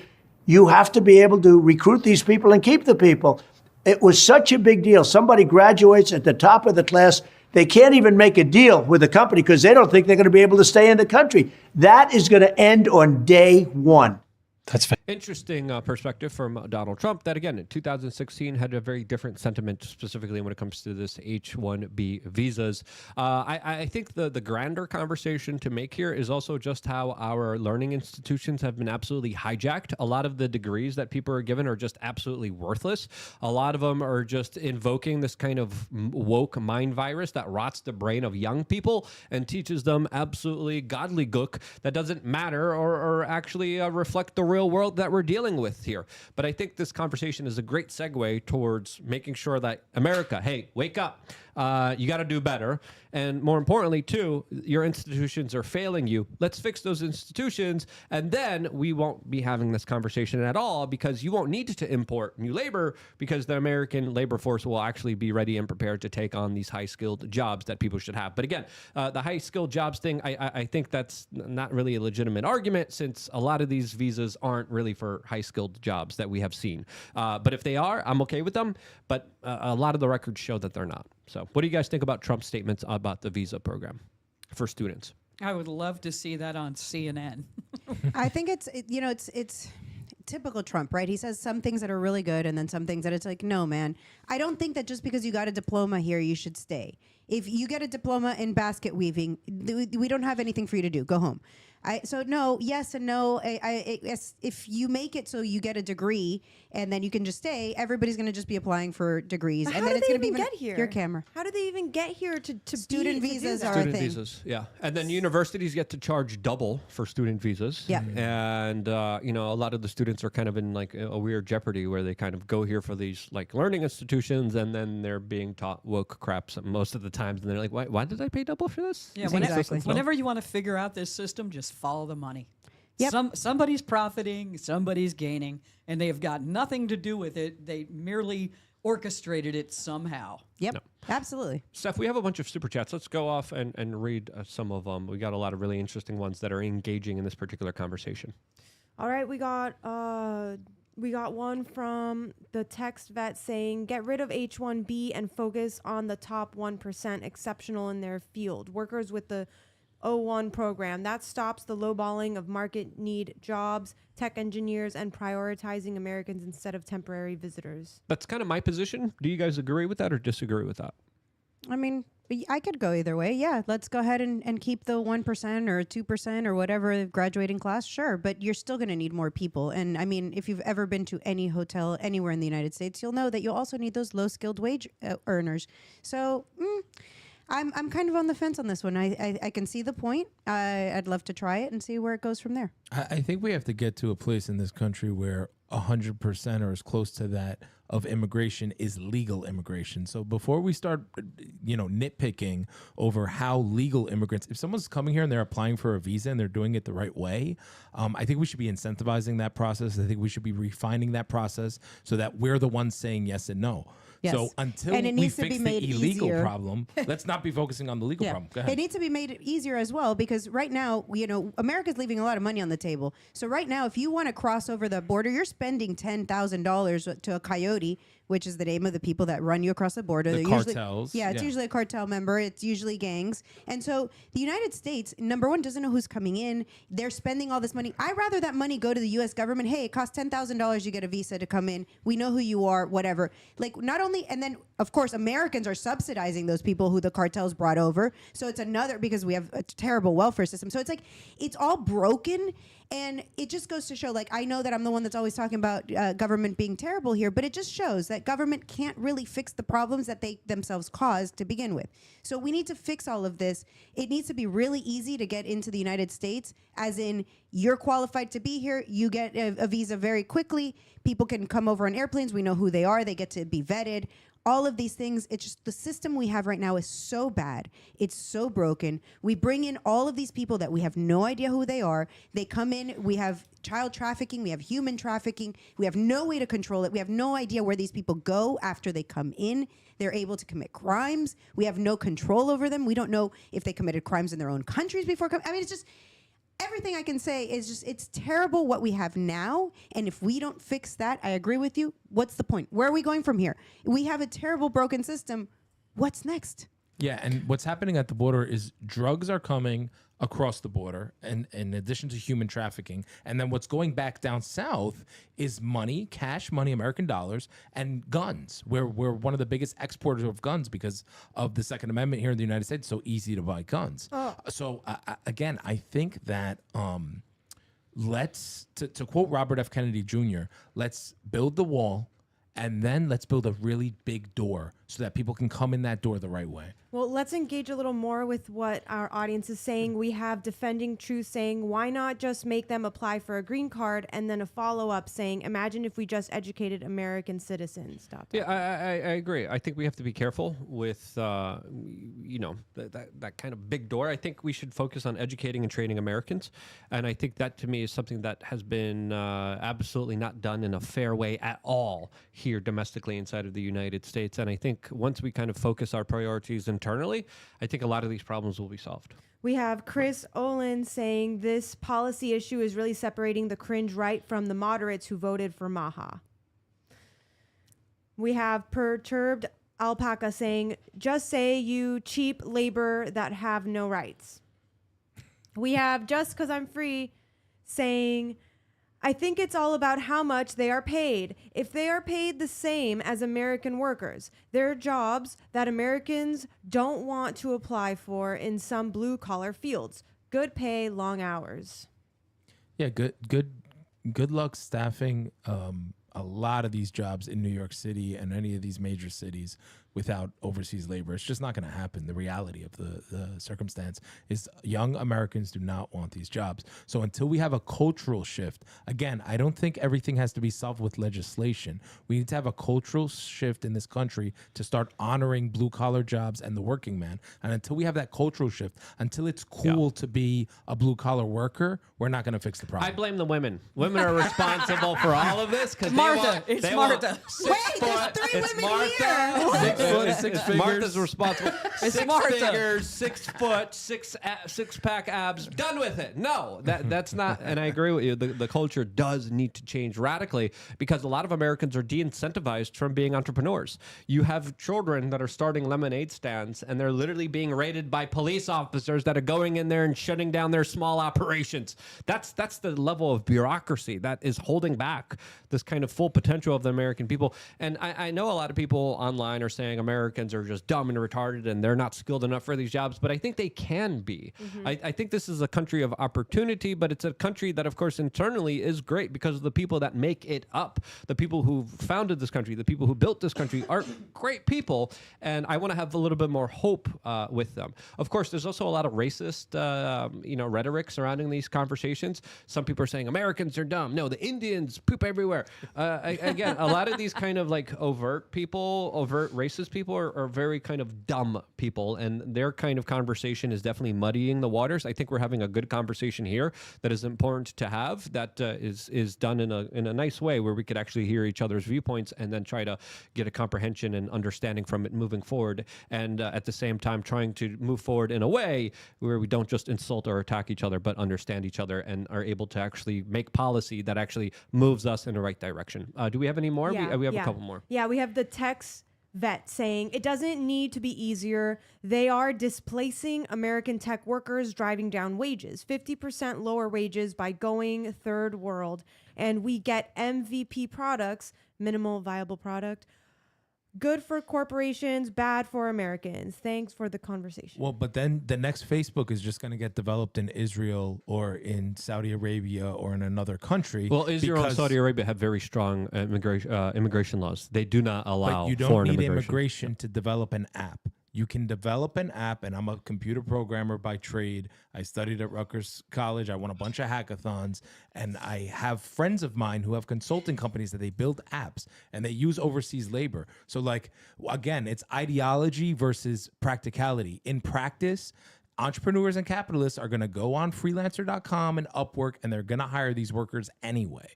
you have to be able to recruit these people and keep the people. It was such a big deal. Somebody graduates at the top of the class. They can't even make a deal with the company because they don't think they're going to be able to stay in the country. That is going to end on day one. That's interesting perspective from Donald Trump that, again, in 2016 had a very different sentiment, specifically when it comes to this H-1B visas. I think the grander conversation to make here is also just how our learning institutions have been absolutely hijacked. A lot of the degrees that people are given are just absolutely worthless. A lot of them are just invoking this kind of woke mind virus that rots the brain of young people and teaches them absolutely godlygook that doesn't matter or actually reflect the real world that we're dealing with here. But I think this conversation is a great segue towards making sure that America, hey, wake up. You got to do better. And more importantly, too, your institutions are failing you. Let's fix those institutions. And then we won't be having this conversation at all because you won't need to import new labor because the American labor force will actually be ready and prepared to take on these high-skilled jobs that people should have. But again, the high-skilled jobs thing, I think that's not really a legitimate argument since a lot of these visas aren't really for high-skilled jobs that we have seen. But if they are, I'm okay with them. But a lot of the records show that they're not. So what do you guys think about Trump's statements about the visa program for students? I would love to see that on CNN. I think it's typical Trump, right? He says some things that are really good and then some things that it's like, no, man. I don't think that just because you got a diploma here, you should stay. If you get a diploma in basket weaving, we don't have anything for you to do. Go home. So no, yes and no. Yes, if you make it so you get a degree and then you can just stay, everybody's going to just be applying for degrees. But and how then do it's they going to be even get here? Your camera. How do they even get here to Student be, to do visas that? are Student thing. visas, yeah. And then universities get to charge double for student visas. Yeah. And, a lot of the students are kind of in like a weird jeopardy where they kind of go here for these like learning institutions and then they're being taught woke crap most of the times. And they're like, why did I pay double for this? Yeah, Exactly. whenever you want to figure out this system, just follow the money. Yep. Somebody's profiting, somebody's gaining, and they have got nothing to do with it. They merely orchestrated it somehow. Yep, absolutely. Steph, we have a bunch of super chats. Let's go off and read some of them. We got a lot of really interesting ones that are engaging in this particular conversation. All right, we got one from the text vet saying, get rid of H-1B and focus on the top 1% exceptional in their field. Workers with the 01 program that stops the lowballing of market need jobs, tech engineers, and prioritizing Americans instead of temporary visitors. That's kind of my position. Do you guys agree with that or disagree with that? I mean, I could go either way. Yeah, let's go ahead and keep the 1% or 2% or whatever graduating class. Sure, but you're still going to need more people. And I mean, if you've ever been to any hotel anywhere in the United States, you'll know that you'll also need those low-skilled wage earners. So I'm kind of on the fence on this one. I can see the point. I'd love to try it and see where it goes from there. I think we have to get to a place in this country where 100% or as close to that of immigration is legal immigration. So before we start, nitpicking over how legal immigrants, if someone's coming here and they're applying for a visa and they're doing it the right way, I think we should be incentivizing that process. I think we should be refining that process so that we're the ones saying yes and no. Yes. So until And it we needs to fix be the made illegal easier. problem, let's not be focusing on the legal problem. Go ahead. It needs to be made easier as well because right now, America's leaving a lot of money on the table. So right now, if you want to cross over the border, you're spending $10,000 to a coyote, which is the name of the people that run you across the border. The They're cartels. Usually, it's usually a cartel member. It's usually gangs. And so the United States, number one, doesn't know who's coming in. They're spending all this money. I'd rather that money go to the U.S. government. Hey, it costs $10,000. You get a visa to come in. We know who you are, whatever. Like not only, and then of course, Americans are subsidizing those people who the cartels brought over. So it's another, because we have a terrible welfare system. So it's like, it's all broken. And it just goes to show, like, I know that I'm the one that's always talking about government being terrible here, but it just shows that government can't really fix the problems that they themselves caused to begin with. So we need to fix all of this. It needs to be really easy to get into the United States, as in you're qualified to be here. You get a visa very quickly. People can come over on airplanes. We know who they are. They get to be vetted. All of these things, it's just the system we have right now is so bad. It's so broken. We bring in all of these people that we have no idea who they are. They come in, we have child trafficking, we have human trafficking. We have no way to control it. We have no idea where these people go after they come in. They're able to commit crimes. We have no control over them. We don't know if they committed crimes in their own countries before coming. I mean, it's just, everything I can say is just, it's terrible what we have now. And if we don't fix that, I agree with you. What's the point? Where are we going from here? We have a terrible, broken system. What's next? Yeah, and what's happening at the border is drugs are coming across the border, and in addition to human trafficking. And then what's going back down south is money, cash money, American dollars, and guns. We're one of the biggest exporters of guns because of the Second Amendment here in the United States. It's so easy to buy guns. So again, I think that let's, to quote Robert F. Kennedy Jr., let's build the wall, and then let's build a really big door so that people can come in that door the right way. Well, let's engage a little more with what our audience is saying. We have Defending Truth saying, why not just make them apply for a green card? And then a follow-up saying, imagine if we just educated American citizens. Yeah, I agree. I think we have to be careful with, that kind of big door. I think we should focus on educating and training Americans. And I think that, to me, is something that has been absolutely not done in a fair way at all here domestically inside of the United States. And I think once we kind of focus our priorities internally, I think a lot of these problems will be solved. We have Chris Olin saying this policy issue is really separating the cringe right from the moderates who voted for MAGA. We have Perturbed Alpaca saying, just say you cheap labor that have no rights. We have Just Because I'm Free saying, I think it's all about how much they are paid. If they are paid the same as American workers, there are jobs that Americans don't want to apply for in some blue-collar fields. Good pay, long hours. Yeah, good luck staffing a lot of these jobs in New York City and any of these major cities without overseas labor. It's just not going to happen. The reality of the circumstance is young Americans do not want these jobs. So until we have a cultural shift, again, I don't think everything has to be solved with legislation. We need to have a cultural shift in this country to start honoring blue-collar jobs and the working man. And until we have that cultural shift, until it's cool to be a blue-collar worker, we're not going to fix the problem. I blame the women. Women are responsible for all of this because Martha. It's Martha. Wait, there's three women here. foot, six figures. Martha's responsible. It's Six Martha. figures, 6 foot, six pack abs. Done with it. No, that's not. And I agree with you. The culture does need to change radically because a lot of Americans are de-incentivized from being entrepreneurs. You have children that are starting lemonade stands, and they're literally being raided by police officers that are going in there and shutting down their small operations. That's the level of bureaucracy that is holding back this kind of full potential of the American people. And I know a lot of people online are saying Americans are just dumb and retarded and they're not skilled enough for these jobs, but I think they can be. I think this is a country of opportunity, but it's a country that, of course, internally is great because of the people that make it up. The people who founded this country, the people who built this country are great people, and I want to have a little bit more hope with them. Of course, there's also a lot of racist, rhetoric surrounding these conversations. Some people are saying Americans are dumb. No, the Indians poop everywhere. Again, a lot of these kind of like overt racist people are very kind of dumb people, and their kind of conversation is definitely muddying the waters. I think we're having a good conversation here that is important to have, that is done in a nice way where we could actually hear each other's viewpoints and then try to get a comprehension and understanding from it moving forward, and at the same time trying to move forward in a way where we don't just insult or attack each other, but understand each other and are able to actually make policy that actually moves us in the right direction. Do we have any more? We have a couple more. Yeah, we have the Tex vet saying it doesn't need to be easier. They are displacing American tech workers, driving down wages, 50% lower wages by going third world. And we get MVP products, minimal viable product. Good for corporations, bad for Americans. Thanks for the conversation. Well, but then the next Facebook is just going to get developed in Israel or in Saudi Arabia or in another country. Well, Israel and because- Saudi Arabia have very strong immigration laws. They do not allow But you don't foreign need immigration. immigration to develop an app. You can develop an app, and I'm a computer programmer by trade. I studied at Rutgers College. I won a bunch of hackathons, and I have friends of mine who have consulting companies that they build apps, and they use overseas labor. So, like, again, it's ideology versus practicality. In practice, entrepreneurs and capitalists are going to go on freelancer.com and Upwork, and they're going to hire these workers anyway.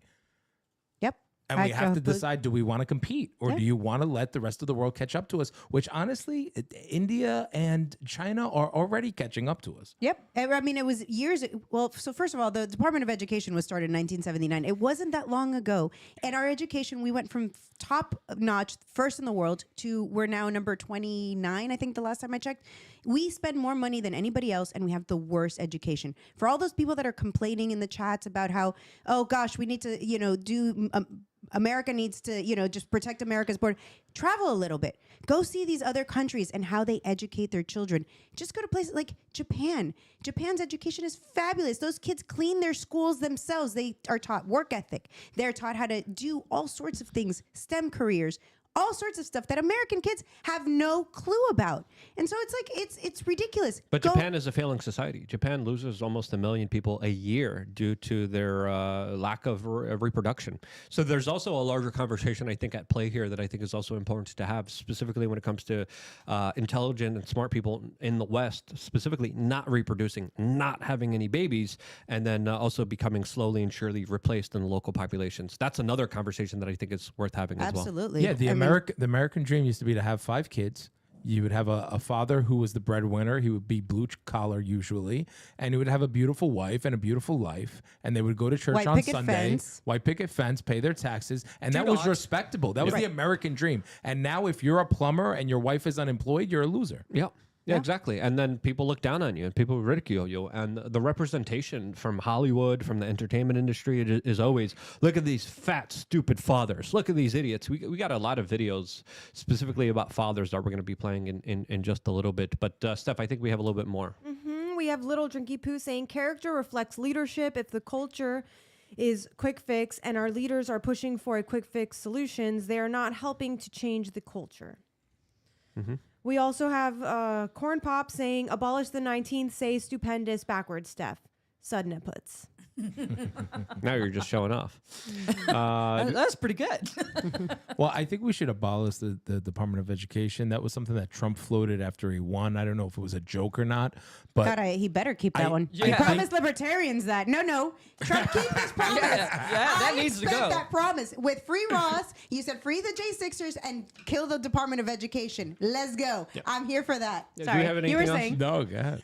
Yep. And we have to decide, do we want to compete or do you want to let the rest of the world catch up to us? Which honestly, India and China are already catching up to us. Yep. I mean, it was years. Well, so first of all, the Department of Education was started in 1979. It wasn't that long ago. And our education, we went from top notch, first in the world, to we're now number 29, I think the last time I checked. We spend more money than anybody else, and we have the worst education. For all those people that are complaining in the chats about how, oh gosh, we need to, do America needs to, just protect America's border. Travel a little bit. Go see these other countries and how they educate their children. Just go to places like Japan. Japan's education is fabulous. Those kids clean their schools themselves. They are taught work ethic. They're taught how to do all sorts of things, STEM careers, all sorts of stuff that American kids have no clue about. And so it's like, it's ridiculous. But Japan is a failing society. Japan loses almost 1 million people a year due to their lack of reproduction. So there's also a larger conversation, I think, at play here that I think is also important to have, specifically when it comes to intelligent and smart people in the West, specifically not reproducing, not having any babies, and then also becoming slowly and surely replaced in the local populations. That's another conversation that I think is worth having as well. Absolutely. Yeah, the American dream used to be to have 5 kids. You would have a father who was the breadwinner. He would be blue collar usually, and he would have a beautiful wife and a beautiful life. And they would go to church White on picket Sunday, fence. white picket fence, pay their taxes, and that was respectable. That was the American dream. And now, if you're a plumber and your wife is unemployed, you're a loser. Yeah. Yeah, exactly. And then people look down on you and people ridicule you. And the representation from Hollywood, from the entertainment industry, is always, look at these fat, stupid fathers. Look at these idiots. We got a lot of videos specifically about fathers that we're going to be playing in just a little bit. But Steph, I think we have a little bit more. We have Little Drinky Poo saying character reflects leadership. If the culture is quick fix and our leaders are pushing for a quick fix solutions, they are not helping to change the culture. We also have Corn Pop saying abolish the 19th, say stupendous backwards, Steph. Sudna puts. Now you're just showing off. That's pretty good. Well, I think we should abolish the Department of Education. That was something that Trump floated after he won. I don't know if it was a joke or not, but He better keep that one. yeah. He promised libertarians that. No. Trump, keep his promise. that needs to expect go. that promise. With free Ross, you said free the J6ers and kill the Department of Education. Let's go. I'm here for that. do Sorry. we have You were anything else? saying. no, go ahead.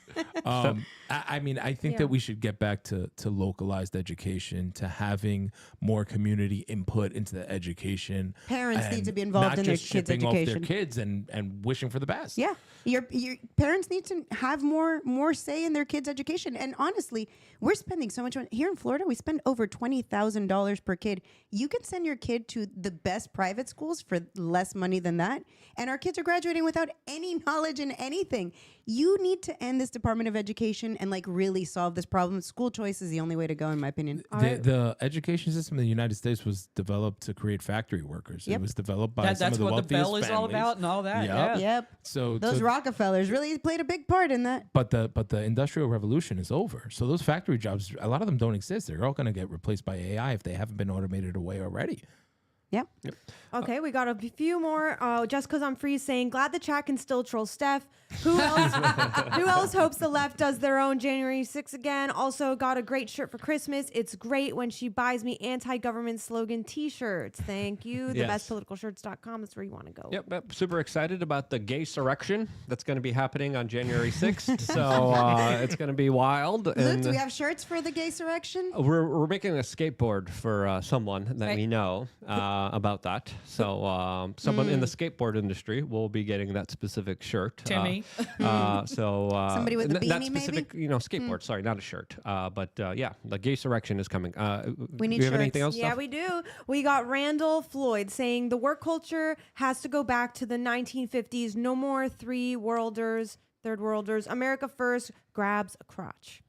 I mean, I think that we should get back to localized education, to having more community input into the education. Parents need and to be involved not in their just kids' shipping off their education. kids and wishing for the best. Yeah, your parents need to have more say in their kids' education. And honestly, we're spending so much money here in Florida. We spend over $20,000 per kid. You can send your kid to the best private schools for less money than that, and our kids are graduating without any knowledge in anything. You need to end this Department of Education and really solve this problem. School choice is the only way to go, in my opinion. The education system in the United States was developed to create factory workers. Yep. It was developed by some That's of the what the wealthiest bell is all families. about and all that. Yep. Yeah. Yep. So Those Rockefellers really played a big part in that. But the Industrial Revolution is over. So those factory jobs, a lot of them don't exist. They're all going to get replaced by AI if they haven't been automated away already. Yep. Okay, we got a few more. Just because I'm free saying, glad the chat can still troll Steph. Who else? Who else hopes the left does their own January 6th again? Also got a great shirt for Christmas. It's great when she buys me anti-government slogan T-shirts. Thank you. Yes. Thebestpoliticalshirts.com is where you want to go. Yep, super excited about the gay surrection that's going to be happening on January 6th. So it's going to be wild. Luke, And do we have shirts for the gay surrection? we're making a skateboard for someone that we know about that. So someone in the skateboard industry will be getting that specific shirt. Timmy. Somebody with a that beanie, specific, skateboard. Sorry, not a shirt. But yeah, the gay surrection is coming. We need do you have shirts. anything else? Yeah, Steph? we do. We got Randall Floyd saying the work culture has to go back to the 1950s. No more third worlders. America first grabs a crotch.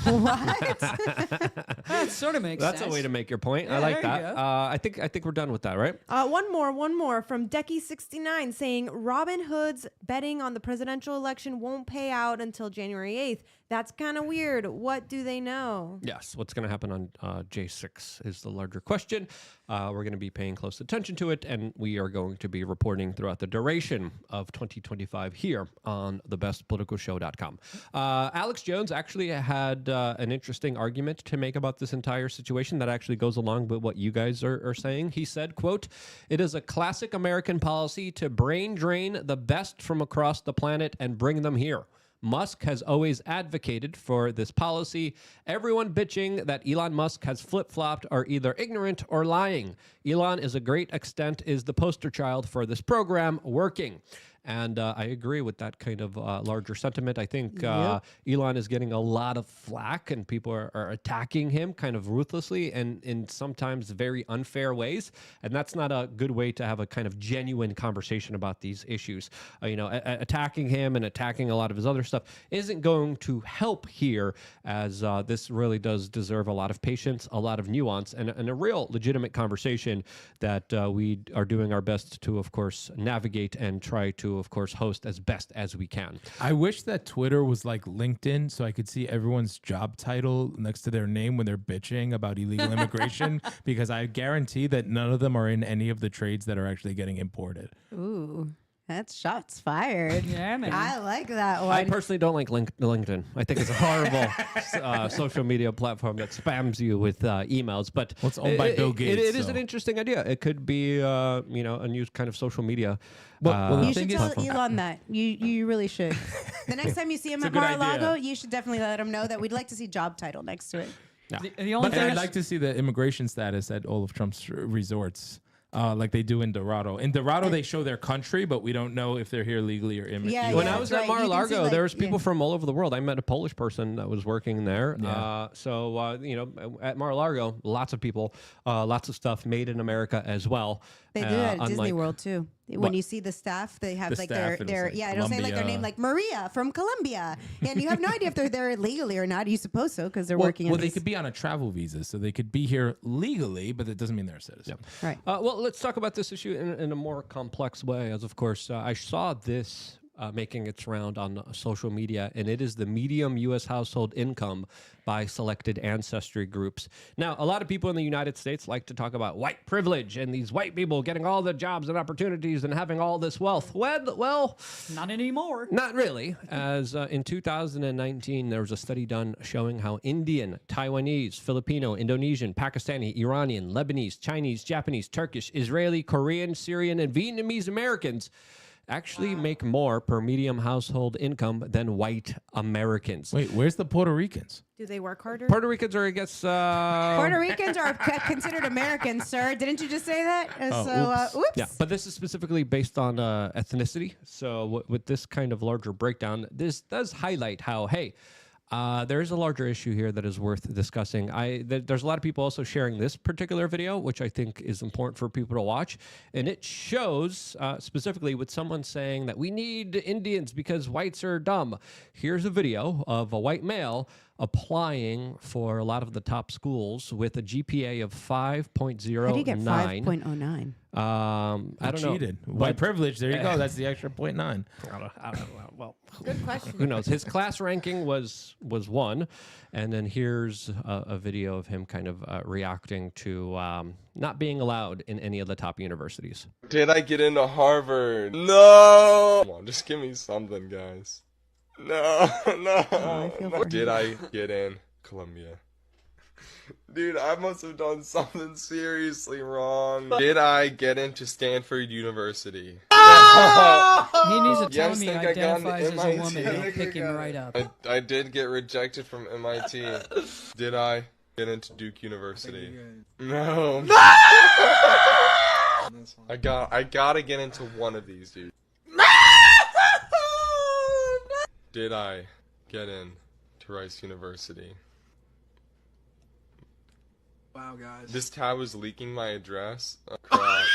What? That sort of makes That's sense. a way to make your point. I Yeah, like there you that. go. I think we're done with that, right? One more from Decky69 saying Robin Hood's betting on the presidential election won't pay out until January 8th. That's kind of weird. What do they know? Yes. What's going to happen on J6 is the larger question. We're going to be paying close attention to it, and we are going to be reporting throughout the duration of 2025 here on thebestpoliticalshow.com. Alex Jones actually had an interesting argument to make about this entire situation that actually goes along with what you guys are saying. He said, quote, "It is a classic American policy to brain drain the best from across the planet and bring them here. Musk has always advocated for this policy. Everyone bitching that Elon Musk has flip-flopped are either ignorant or lying. Elon is a great extent is the poster child for this program working." And I agree with that kind of larger sentiment. I think Elon is getting a lot of flack, and people are attacking him kind of ruthlessly and in sometimes very unfair ways. And that's not a good way to have a kind of genuine conversation about these issues. Attacking him and attacking a lot of his other stuff isn't going to help here, as this really does deserve a lot of patience, a lot of nuance, and a real legitimate conversation that we are doing our best to, of course, navigate and try to, of course, host as best as we can. I wish that Twitter was like LinkedIn, so I could see everyone's job title next to their name when they're bitching about illegal immigration, because I guarantee that none of them are in any of the trades that are actually getting imported. Ooh, that's shots fired. Yeah, man. I like that one. I personally don't like LinkedIn. I think it's a horrible social media platform that spams you with emails. But Well, it's owned by Bill Gates, It is an so. interesting idea. It could be a new kind of social media. Well, you the should thing is- tell platform. Elon that. You really should. The next time you see him It's a at good Mar-a-Lago, idea. you should definitely let him know that we'd like to see job title next to it. The only But thing I'd is- like to see the immigration status at all of Trump's resorts, like they do in Dorado. In Dorado, they show their country, but we don't know if they're here legally or immigrant. Yeah, When yeah, I was that's at right. You can see, Mar-a-Lago, like, there was people yeah. from all over the world. I met a Polish person that was working there. Yeah. At Mar-a-Lago, lots of people, lots of stuff made in America as well. They do that at Disney unlike- World too. When What? you see the staff, they have The like staff, their it'll say it'll say like their name, Colombia. like Maria from Colombia, and you have no idea if they're there legally or not. You suppose so because they're Well, working. well at they these- could be on a travel visa, so they could be here legally, but it doesn't mean they're a citizen. right. Well, let's talk about this issue in a more complex way. As of course, I saw this making its round on social media, and it is the medium U.S. household income by selected ancestry groups. Now, a lot of people in the United States like to talk about white privilege and these white people getting all the jobs and opportunities and having all this wealth. Well, Not anymore. not really, as in 2019, there was a study done showing how Indian, Taiwanese, Filipino, Indonesian, Pakistani, Iranian, Lebanese, Chinese, Japanese, Turkish, Israeli, Korean, Syrian, and Vietnamese Americans actually make more per medium household income than white Americans. Wait, where's the Puerto Ricans? Do they work harder? Puerto Ricans are, I guess... Puerto Ricans are considered Americans, sir. Didn't you just say that? Oops. Yeah, but this is specifically based on ethnicity. So with this kind of larger breakdown, this does highlight how, hey, there is a larger issue here that is worth discussing. There's a lot of people also sharing this particular video, which I think is important for people to watch. And it shows specifically with someone saying that we need Indians because whites are dumb. Here's a video of a white male applying for a lot of the top schools with a GPA of 5.09. How do you get 5.09? I don't know. Cheated. White privilege. There you go. That's the extra 0.9. I don't know. Well, Good question. who knows? His class ranking was 1, and then here's a video of him kind of reacting to not being allowed in any of the top universities. Did I get into Harvard? No! Come on, just give me something, guys. No. Did I get in Columbia? Dude, I must have done something seriously wrong. Did I get into Stanford University? He needs to tell Yes, me think I got into identifies as a MIT. woman. I'll pick him right up. I did get rejected from MIT. Did I get into Duke University? No. I gotta get into one of these, dude. Did I get in to Rice University? Wow, guys. This tab was leaking my address. Oh, crap.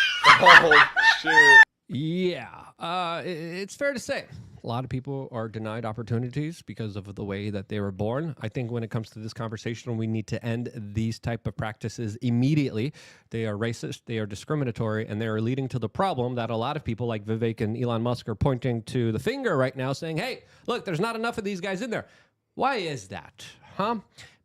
Oh, shoot. Yeah, it's fair to say a lot of people are denied opportunities because of the way that they were born. I think when it comes to this conversation, we need to end these type of practices immediately. They are racist, they are discriminatory, and they are leading to the problem that a lot of people like Vivek and Elon Musk are pointing to the finger right now saying, hey, look, there's not enough of these guys in there. Why is that? Huh?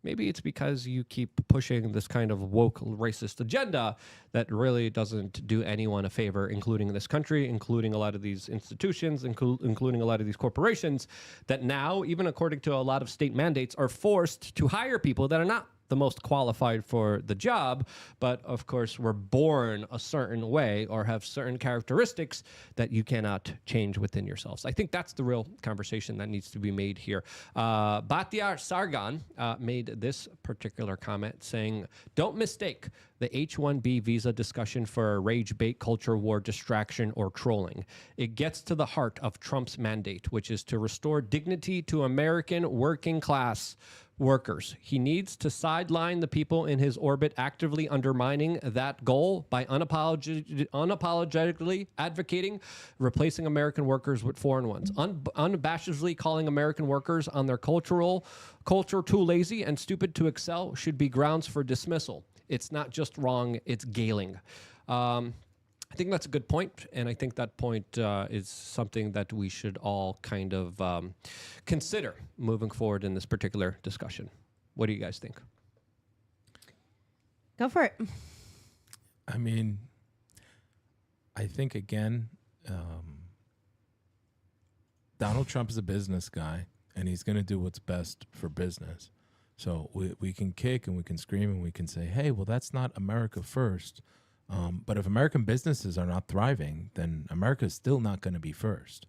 Maybe it's because you keep pushing this kind of woke racist agenda that really doesn't do anyone a favor, including this country, including a lot of these institutions, including a lot of these corporations that now, even according to a lot of state mandates, are forced to hire people that are not the most qualified for the job, but of course were born a certain way or have certain characteristics that you cannot change within yourselves. I think that's the real conversation that needs to be made here. Batiar Sargon made this particular comment saying, don't mistake the H-1B visa discussion for a rage bait, culture war, distraction, or trolling. It gets to the heart of Trump's mandate, which is to restore dignity to American working class workers. He needs to sideline the people in his orbit actively undermining that goal by unapologetically advocating replacing American workers with foreign ones. Unabashedly calling American workers on their culture too lazy and stupid to excel should be grounds for dismissal. It's not just wrong, it's galing. I think that's a good point, and I think that point is something that we should all kind of consider moving forward in this particular discussion. What do you guys think? Go for it. I mean, I think, again, Donald Trump is a business guy, and he's going to do what's best for business. So we can kick and we can scream and we can say, hey, well, that's not America first. But if American businesses are not thriving, then America is still not going to be first.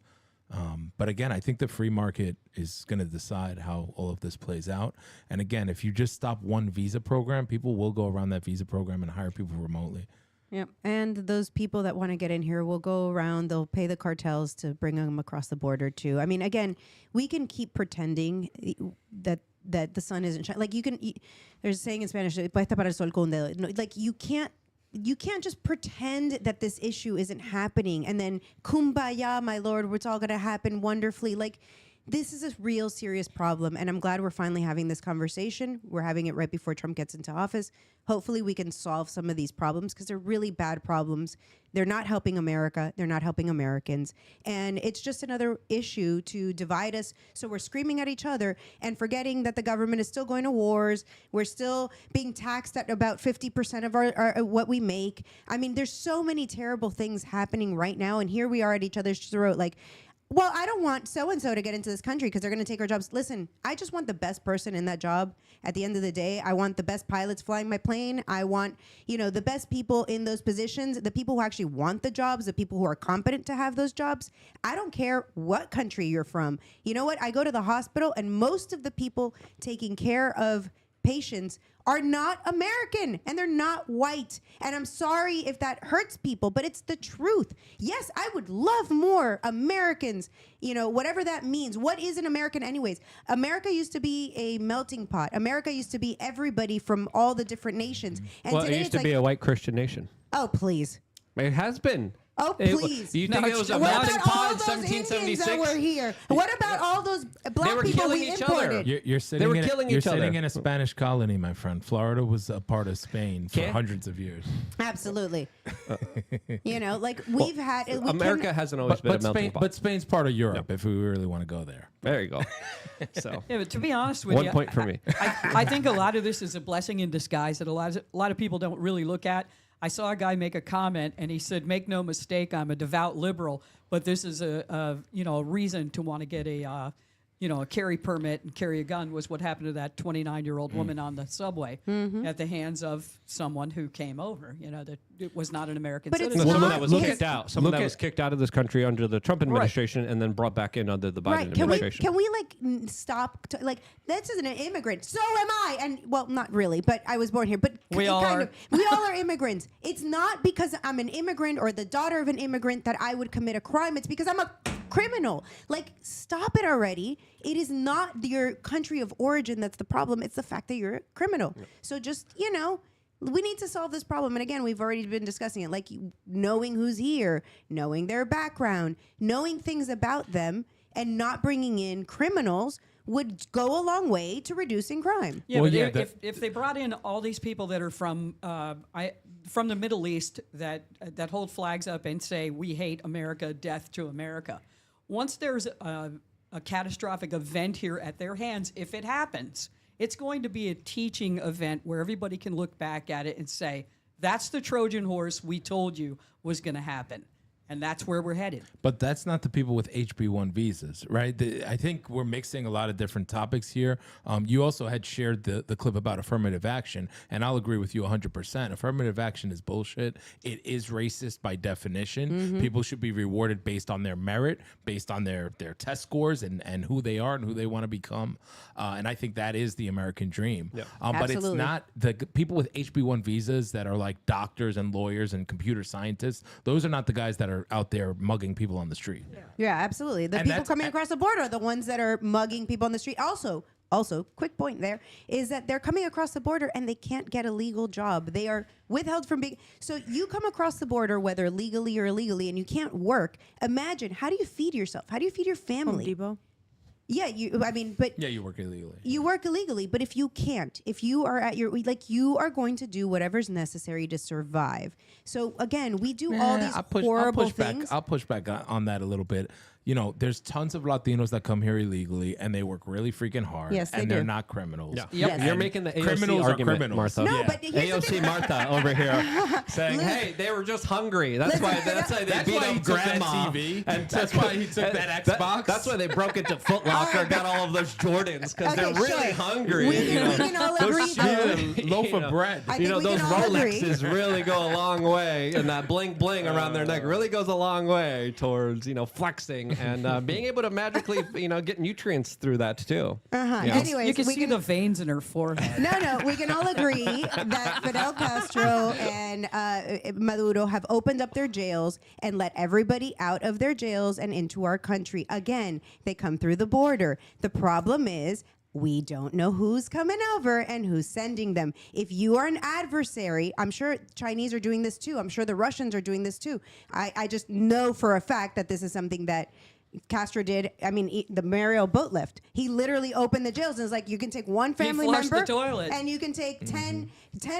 But again, I think the free market is going to decide how all of this plays out. And again, if you just stop one visa program, people will go around that visa program and hire people remotely. Yep. And those people that want to get in here will go around, they'll pay the cartels to bring them across the border too. I mean, again, we can keep pretending that the sun isn't shining. Like there's a saying in Spanish, "Puesta para el sol con un dedo." Like you can't just pretend that this issue isn't happening and then kumbaya, my lord, it's all going to happen wonderfully. Like this is a real serious problem, and I'm glad we're finally having this conversation. We're having it right before Trump gets into office. Hopefully we can solve some of these problems because they're really bad problems. They're not helping America. They're not helping Americans. And it's just another issue to divide us. So we're screaming at each other and forgetting that the government is still going to wars. We're still being taxed at about 50% of our what we make. I mean, there's so many terrible things happening right now. And here we are at each other's throat like, well, I don't want so-and-so to get into this country because they're going to take our jobs. Listen, I just want the best person in that job. At the end of the day, I want the best pilots flying my plane. I want, the best people in those positions, the people who actually want the jobs, the people who are competent to have those jobs. I don't care what country you're from. You know what? I go to the hospital, and most of the people taking care of patients are not American and they're not white. And I'm sorry if that hurts people, but it's the truth. Yes, I would love more Americans, whatever that means. What is an American anyways? America used to be a melting pot. America used to be everybody from all the different nations. And Well, today it used to be a white Christian nation. oh, please. It has been. Oh, please. Do you think it was a What melting about all pot in those Indians that 1776? were here? What about all those black were people killing we each other. imported? You're sitting, were in, killing you're each other. sitting in a Spanish colony, my friend. Florida was a part of Spain for Okay. hundreds of years. Absolutely. We've had... we America can- hasn't always been a melting Spain, pot. but Spain's part of Europe if we really want to go there. There you go. So Yeah, but to be honest with 1 you, point for me. I think a lot of this is a blessing in disguise that a lot of people don't really look at. I saw a guy make a comment, and he said, "Make no mistake, I'm a devout liberal, but this is a reason to want to get a carry permit and carry a gun." Was what happened to that 29-year-old woman on the subway at the hands of someone who came over. That it was not an American But it's citizen. Someone not that was his- kicked out. Someone that was kicked out of this country under the Trump administration and then brought back in under the Biden Right. administration. Can we stop? This is an immigrant. So am I. And, well, not really, but I was born here. But We all kind are. of. We all are immigrants. It's not because I'm an immigrant or the daughter of an immigrant that I would commit a crime. It's because I'm a criminal. Stop it already. It is not your country of origin that's the problem. It's the fact that you're a criminal. So just, we need to solve this problem. And again, we've already been discussing it, knowing who's here, knowing their background, knowing things about them, and not bringing in criminals would go a long way to reducing crime. Yeah, Well, but yeah, if they brought in all these people that are from the Middle East that hold flags up and say we hate America, death to America, once there's a catastrophic event here at their hands, if it happens, it's going to be a teaching event where everybody can look back at it and say, that's the Trojan horse we told you was going to happen. And that's where we're headed. But that's not the people with HB1 visas, right? I think we're mixing a lot of different topics here. You also had shared the clip about affirmative action, and I'll agree with you 100%. Affirmative action is bullshit. It is racist by definition. People should be rewarded based on their merit, based on their test scores and who they are and who they want to become. And I think that is the American dream. Yeah. But it's Absolutely. not the people with HB1 visas that are like doctors and lawyers and computer scientists. Those are not the guys that are out there mugging people on the street. Yeah, absolutely. The And people that's- coming across the border are the ones that are mugging people on the street. Also, quick point there is that they're coming across the border and they can't get a legal job. They are withheld from being. So you come across the border, whether legally or illegally, and you can't work. Imagine, how do you feed yourself? How do you feed your Home family? Depot. Yeah, but Yeah, you work illegally. you work illegally, but if you can't, if you are at your, you are going to do whatever's necessary to survive. So again, we do all these horrible things. I'll push back on that a little bit. There's tons of Latinos that come here illegally and they work really freaking hard. Yes, they and they're do. not criminals. Yeah. Yes. You're And making the AOC criminals are argument, criminals. Martha. No, Yeah. but here's the AOC thing. Martha over here saying, Listen. "Hey, they were just hungry. That's why they That's beat why he up took that grandma." TV. And That's why he took that Xbox. That's why they broke into Foot Locker, got all of those Jordans because they're Okay, really sure. hungry. We can all agree, Those though. shoes, loaf of bread. I think we those can all agree. Rolexes really go a long way, and that bling bling around their neck really goes a long way towards flexing and being able to magically get nutrients through that too. Uh-huh. Yeah. Anyways, You can we see the veins in her forehead. No, we can all agree that Fidel Castro and Maduro have opened up their jails and let everybody out of their jails and into our country. Again, they come through the border. The problem is we don't know who's coming over and who's sending them. If you are an adversary, I'm sure Chinese are doing this too. I'm sure the Russians are doing this too. I just know for a fact that this is something that Castro did. I mean, the Mario boat lift. He literally opened the jails and was like, you can take one family flushed member the toilet. and you can take 10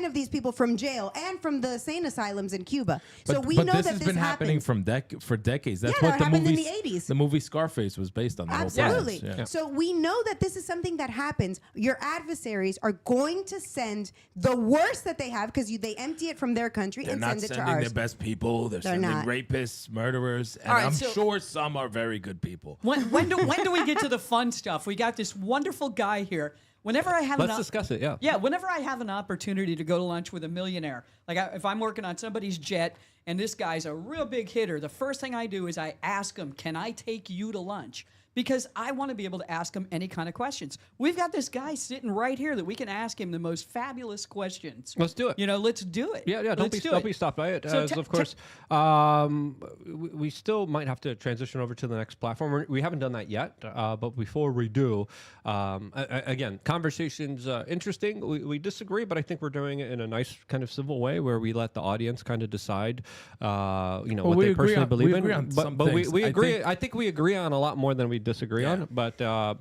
of these people from jail and from the sane asylums in Cuba. So we know this that has this been happening happens. for decades. That's Yeah, what that the happened in movie the 80s. The movie Scarface was based on. The Absolutely. Whole premise. So we know that this is something that happens. Your adversaries are going to send the worst that they have because they empty it from their country They're and not send it to sending ours. their best people. They're sending not. rapists, murderers, and All right, I'm so- sure some are very good people. When do we get to the fun stuff? We got this wonderful guy here. Whenever I have Let's discuss it. Yeah. Yeah, whenever I have an opportunity to go to lunch with a millionaire, like if I'm working on somebody's jet and this guy's a real big hitter, the first thing I do is I ask him, "Can I take you to lunch?" Because I want to be able to ask him any kind of questions. We've got this guy sitting right here that we can ask him the most fabulous questions. Let's do it. You know, let's do it. Yeah, don't be stopped by it. So As te- of course, we still might have to transition over to the next platform. We haven't done that yet, but before we do, again, conversations interesting. We disagree, but I think we're doing it in a nice kind of civil way where we let the audience kind of decide, what they personally believe in. We agree on some But things. we agree. I think we agree on a lot more than we disagree Yeah. on. But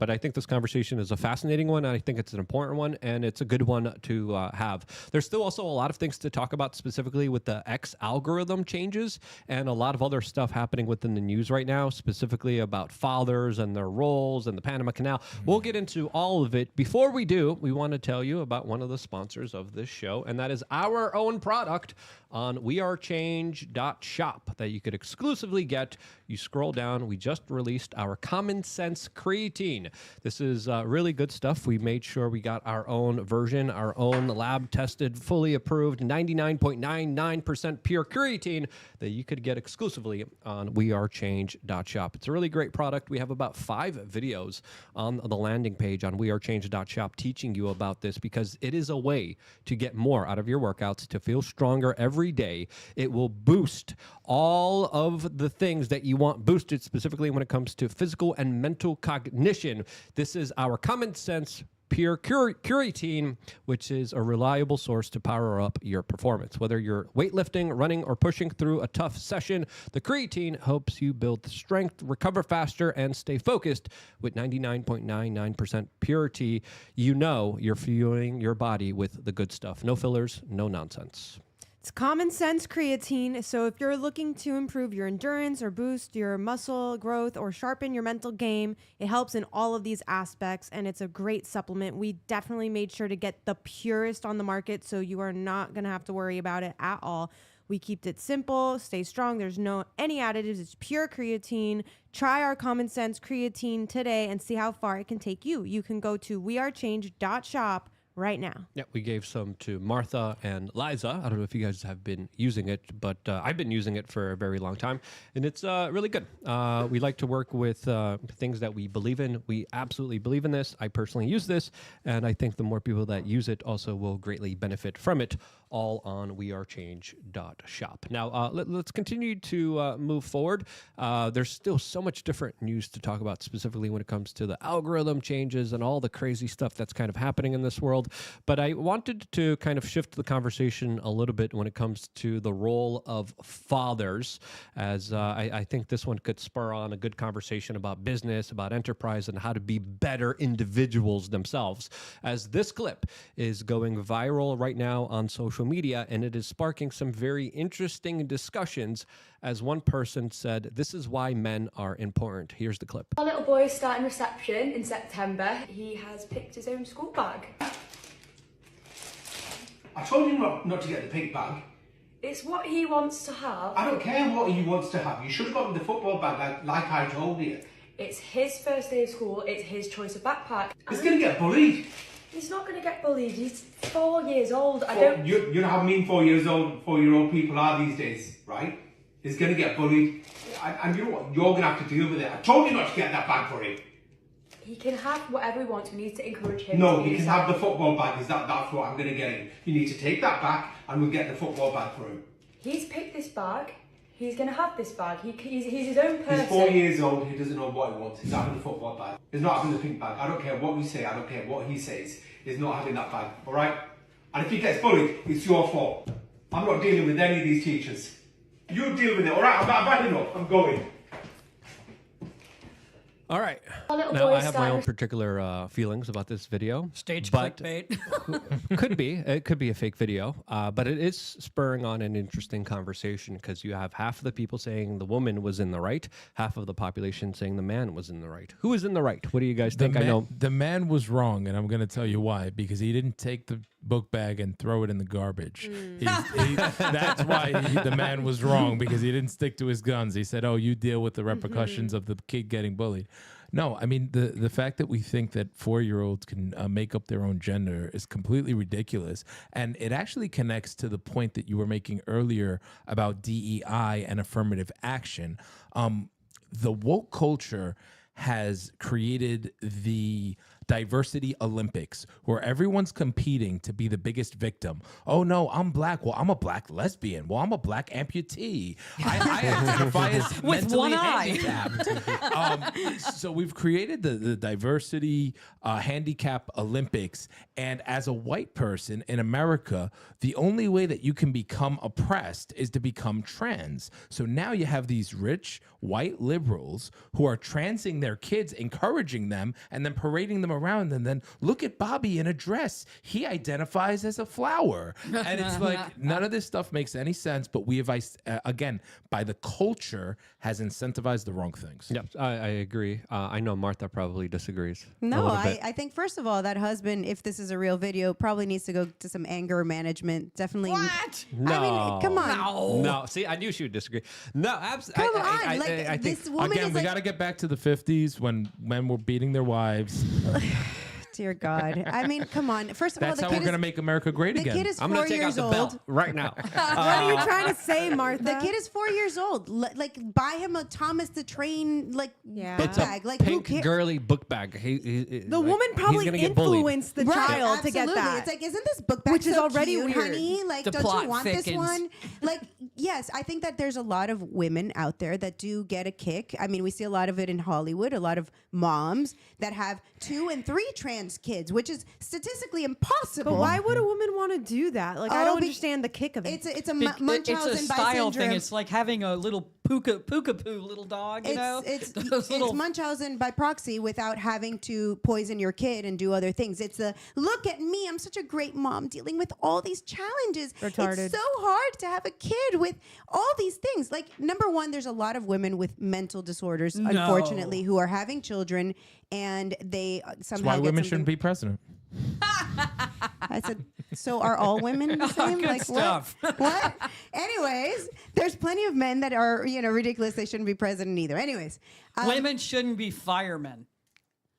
I think this conversation is a fascinating one. And I think it's an important one, and it's a good one to have. There's still also a lot of things to talk about, specifically with the X algorithm changes and a lot of other stuff happening within the news right now, specifically about fathers and their roles and the Panama Canal. We'll get into all of it. Before we do, we want to tell you about one of the sponsors of this show, and that is our own product on wearechange.shop that you could exclusively get. You scroll down. We just released our Common Sense Creatine. This is really good stuff. We made sure we got our own version, our own lab-tested, fully approved, 99.99% pure creatine that you could get exclusively on wearechange.shop. It's a really great product. We have about 5 videos on the landing page on wearechange.shop teaching you about this because it is a way to get more out of your workouts, to feel stronger every day. It will boost all of the things that you want boosted, specifically when it comes to physical and mental cognition. This is our Common Sense Pure Creatine, which is a reliable source to power up your performance. Whether you're weightlifting, running, or pushing through a tough session, the creatine helps you build strength, recover faster, and stay focused. With 99.99% purity, you know you're fueling your body with the good stuff. No fillers, no nonsense. It's Common Sense Creatine. So if you're looking to improve your endurance or boost your muscle growth or sharpen your mental game, it helps in all of these aspects, and it's a great supplement. We definitely made sure to get the purest on the market, so you are not going to have to worry about it at all. We kept it simple, stay strong. There's no any additives. It's pure creatine. Try our Common Sense Creatine today and see how far it can take you. You can go to wearechange.shop right now. Yeah, we gave some to Martha and Liza. I don't know if you guys have been using it, but I've been using it for a very long time, and it's really good. We like to work with things that we believe in. We absolutely believe in this. I personally use this, and I think the more people that use it also will greatly benefit from it, all on wearechange.shop. Now, let's continue to move forward. There's still so much different news to talk about, specifically when it comes to the algorithm changes and all the crazy stuff that's kind of happening in this world. But I wanted to kind of shift the conversation a little bit when it comes to the role of fathers, as I think this one could spur on a good conversation about business, about enterprise, and how to be better individuals themselves. As this clip is going viral right now on social media, and it is sparking some very interesting discussions, as one person said, "This is why men are important." Here's the clip. Our little boy is starting reception in September. He has picked his own school bag. I told him not to get the pink bag. It's what he wants to have. I don't care what he wants to have. You should have gotten the football bag like I told you. It's his first day of school. It's his choice of backpack. He's going to get bullied. He's not going to get bullied. He's 4 years old. You know how mean 4-year-old people are these days, right? He's going to get bullied. And you know what? You're going to have to deal with it. I told you not to get that bag for him. He can have whatever he wants. We need to encourage him. No, he can have the football bag. That's what I'm going to get him. You need to take that back and we'll get the football bag for him. He's picked this bag. He's going to have this bag. He's his own person. He's 4 years old. He doesn't know what he wants. He's having the football bag. He's not having the pink bag. I don't care what you say. I don't care what he says. He's not having that bag. All right? And if he gets bullied, it's your fault. I'm not dealing with any of these teachers. You deal with it. All right? I've had enough. I'm going. All right. Our little Now, boy I have my own started- particular feelings about this video. Stage but clickbait. could be. It could be a fake video. But it is spurring on an interesting conversation because you have half of the people saying the woman was in the right, half of the population saying the man was in the right. Who is in the right? What do you guys think? I know. The man was wrong, and I'm going to tell you why. Because he didn't take the book bag and throw it in the garbage. That's why the man was wrong, because he didn't stick to his guns. He said, oh, you deal with the repercussions of the kid getting bullied. No, I mean, the fact that we think that 4-year-olds can make up their own gender is completely ridiculous. And it actually connects to the point that you were making earlier about DEI and affirmative action. The woke culture has created the diversity Olympics, where everyone's competing to be the biggest victim. Oh no, I'm black. Well, I'm a black lesbian. Well, I'm a black amputee. I identify as With mentally one eye. handicapped. So we've created the diversity handicap Olympics. And as a white person in America, the only way that you can become oppressed is to become trans. So now you have these rich white liberals who are transing their kids, encouraging them, and then parading them around. And then look at Bobby in a dress. He identifies as a flower. And it's like, none of this stuff makes any sense. But we have, again, by the culture, has incentivized the wrong things. Yep, I agree. I know Martha probably disagrees. No, I think, first of all, that husband, if this is a real video, probably needs to go to some anger management. Definitely. What? No. I mean, come on. No. See, I knew she would disagree. No, absolutely. Come on. Like, this woman Again, is we like, got to get back to the 50s when men were beating their wives. dear God. I mean, come on. First of all, That's the how kid we're going to make America great the again. kid is I'm 4 going to take out years the old. belt right now. What are you trying to say, Martha? The kid is 4 years old. Like, buy him a Thomas the Train book It's bag. a Like, who pink cares? girly book bag. The woman probably influenced the child to get that. It's like, isn't this book bag Which is so already cute, weird. honey? Like, The don't plot you want this thickens. one? Like, yes, I think that there's a lot of women out there that do get a kick. I mean, we see a lot of it in Hollywood. A lot of moms that have 2 and 3 trans kids, which is statistically impossible. But why would a woman want to do that? Like, I Oh, don't be- understand the kick of it. It's a It's Munchausen a by style syndrome. thing. It's like having a little puka-poo little dog, you know? It's Those little Munchausen by proxy without having to poison your kid and do other things. It's a look at me, I'm such a great mom dealing with all these challenges. Retarded. It's so hard to have a kid with all these things. Like, number one, there's a lot of women with mental disorders, No. unfortunately, who are having children, and they That's somehow why get women something- shouldn't be president. I said, so are all women the same? Good Like, stuff. What? Anyways, there's plenty of men that are, ridiculous. They shouldn't be president either. Anyways. Women shouldn't be firemen.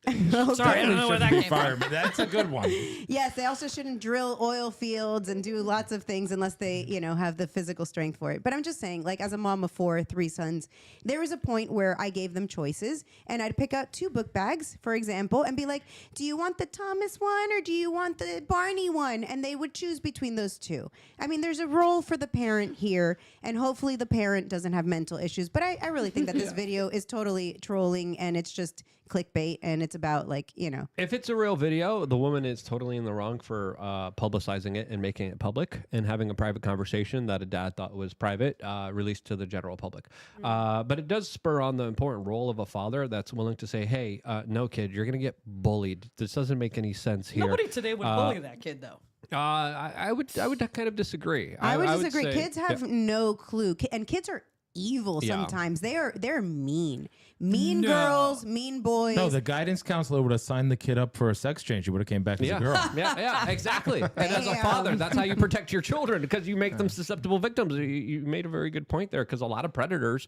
Okay. Sorry, I don't know where that came from. Fireman. That's a good one. Yes, they also shouldn't drill oil fields and do lots of things unless they, have the physical strength for it. But I'm just saying, like, as a mom of 3 sons, there was a point where I gave them choices, and I'd pick out 2 book bags, for example, and be like, do you want the Thomas one or do you want the Barney one? And they would choose between those 2. I mean, there's a role for the parent here, and hopefully the parent doesn't have mental issues. But I really think that this video is totally trolling, and it's just clickbait, and it's about, like, If it's a real video, the woman is totally in the wrong for publicizing it and making it public and having a private conversation that a dad thought was private released to the general public. But it does spur on the important role of a father that's willing to say, hey, no, kid, you're going to get bullied. This doesn't make any sense here. Nobody today would bully that kid, though. I would kind of disagree. I would would disagree. say- Kids have no clue, and kids are evil Yeah. sometimes. They're mean. Mean No. girls, mean boys. No, the guidance counselor would have signed the kid up for a sex change. He would have came back as Yeah, a girl. yeah, exactly. And as a Bam. father, that's how you protect your children because you make them susceptible victims. You made a very good point there because a lot of predators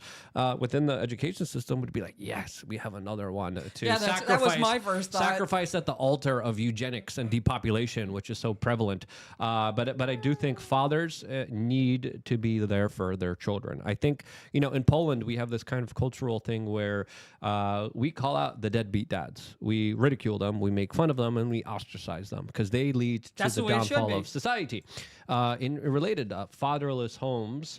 within the education system would be like, yes, we have another one to Yeah, that was my first thought. Sacrifice at the altar of eugenics and depopulation, which is so prevalent. But I do think fathers need to be there for their children. I think, in Poland, we have this kind of cultural thing where we call out the deadbeat dads. We ridicule them, we make fun of them, and we ostracize them because they lead to That's the the way it should downfall be. of society. In related fatherless homes,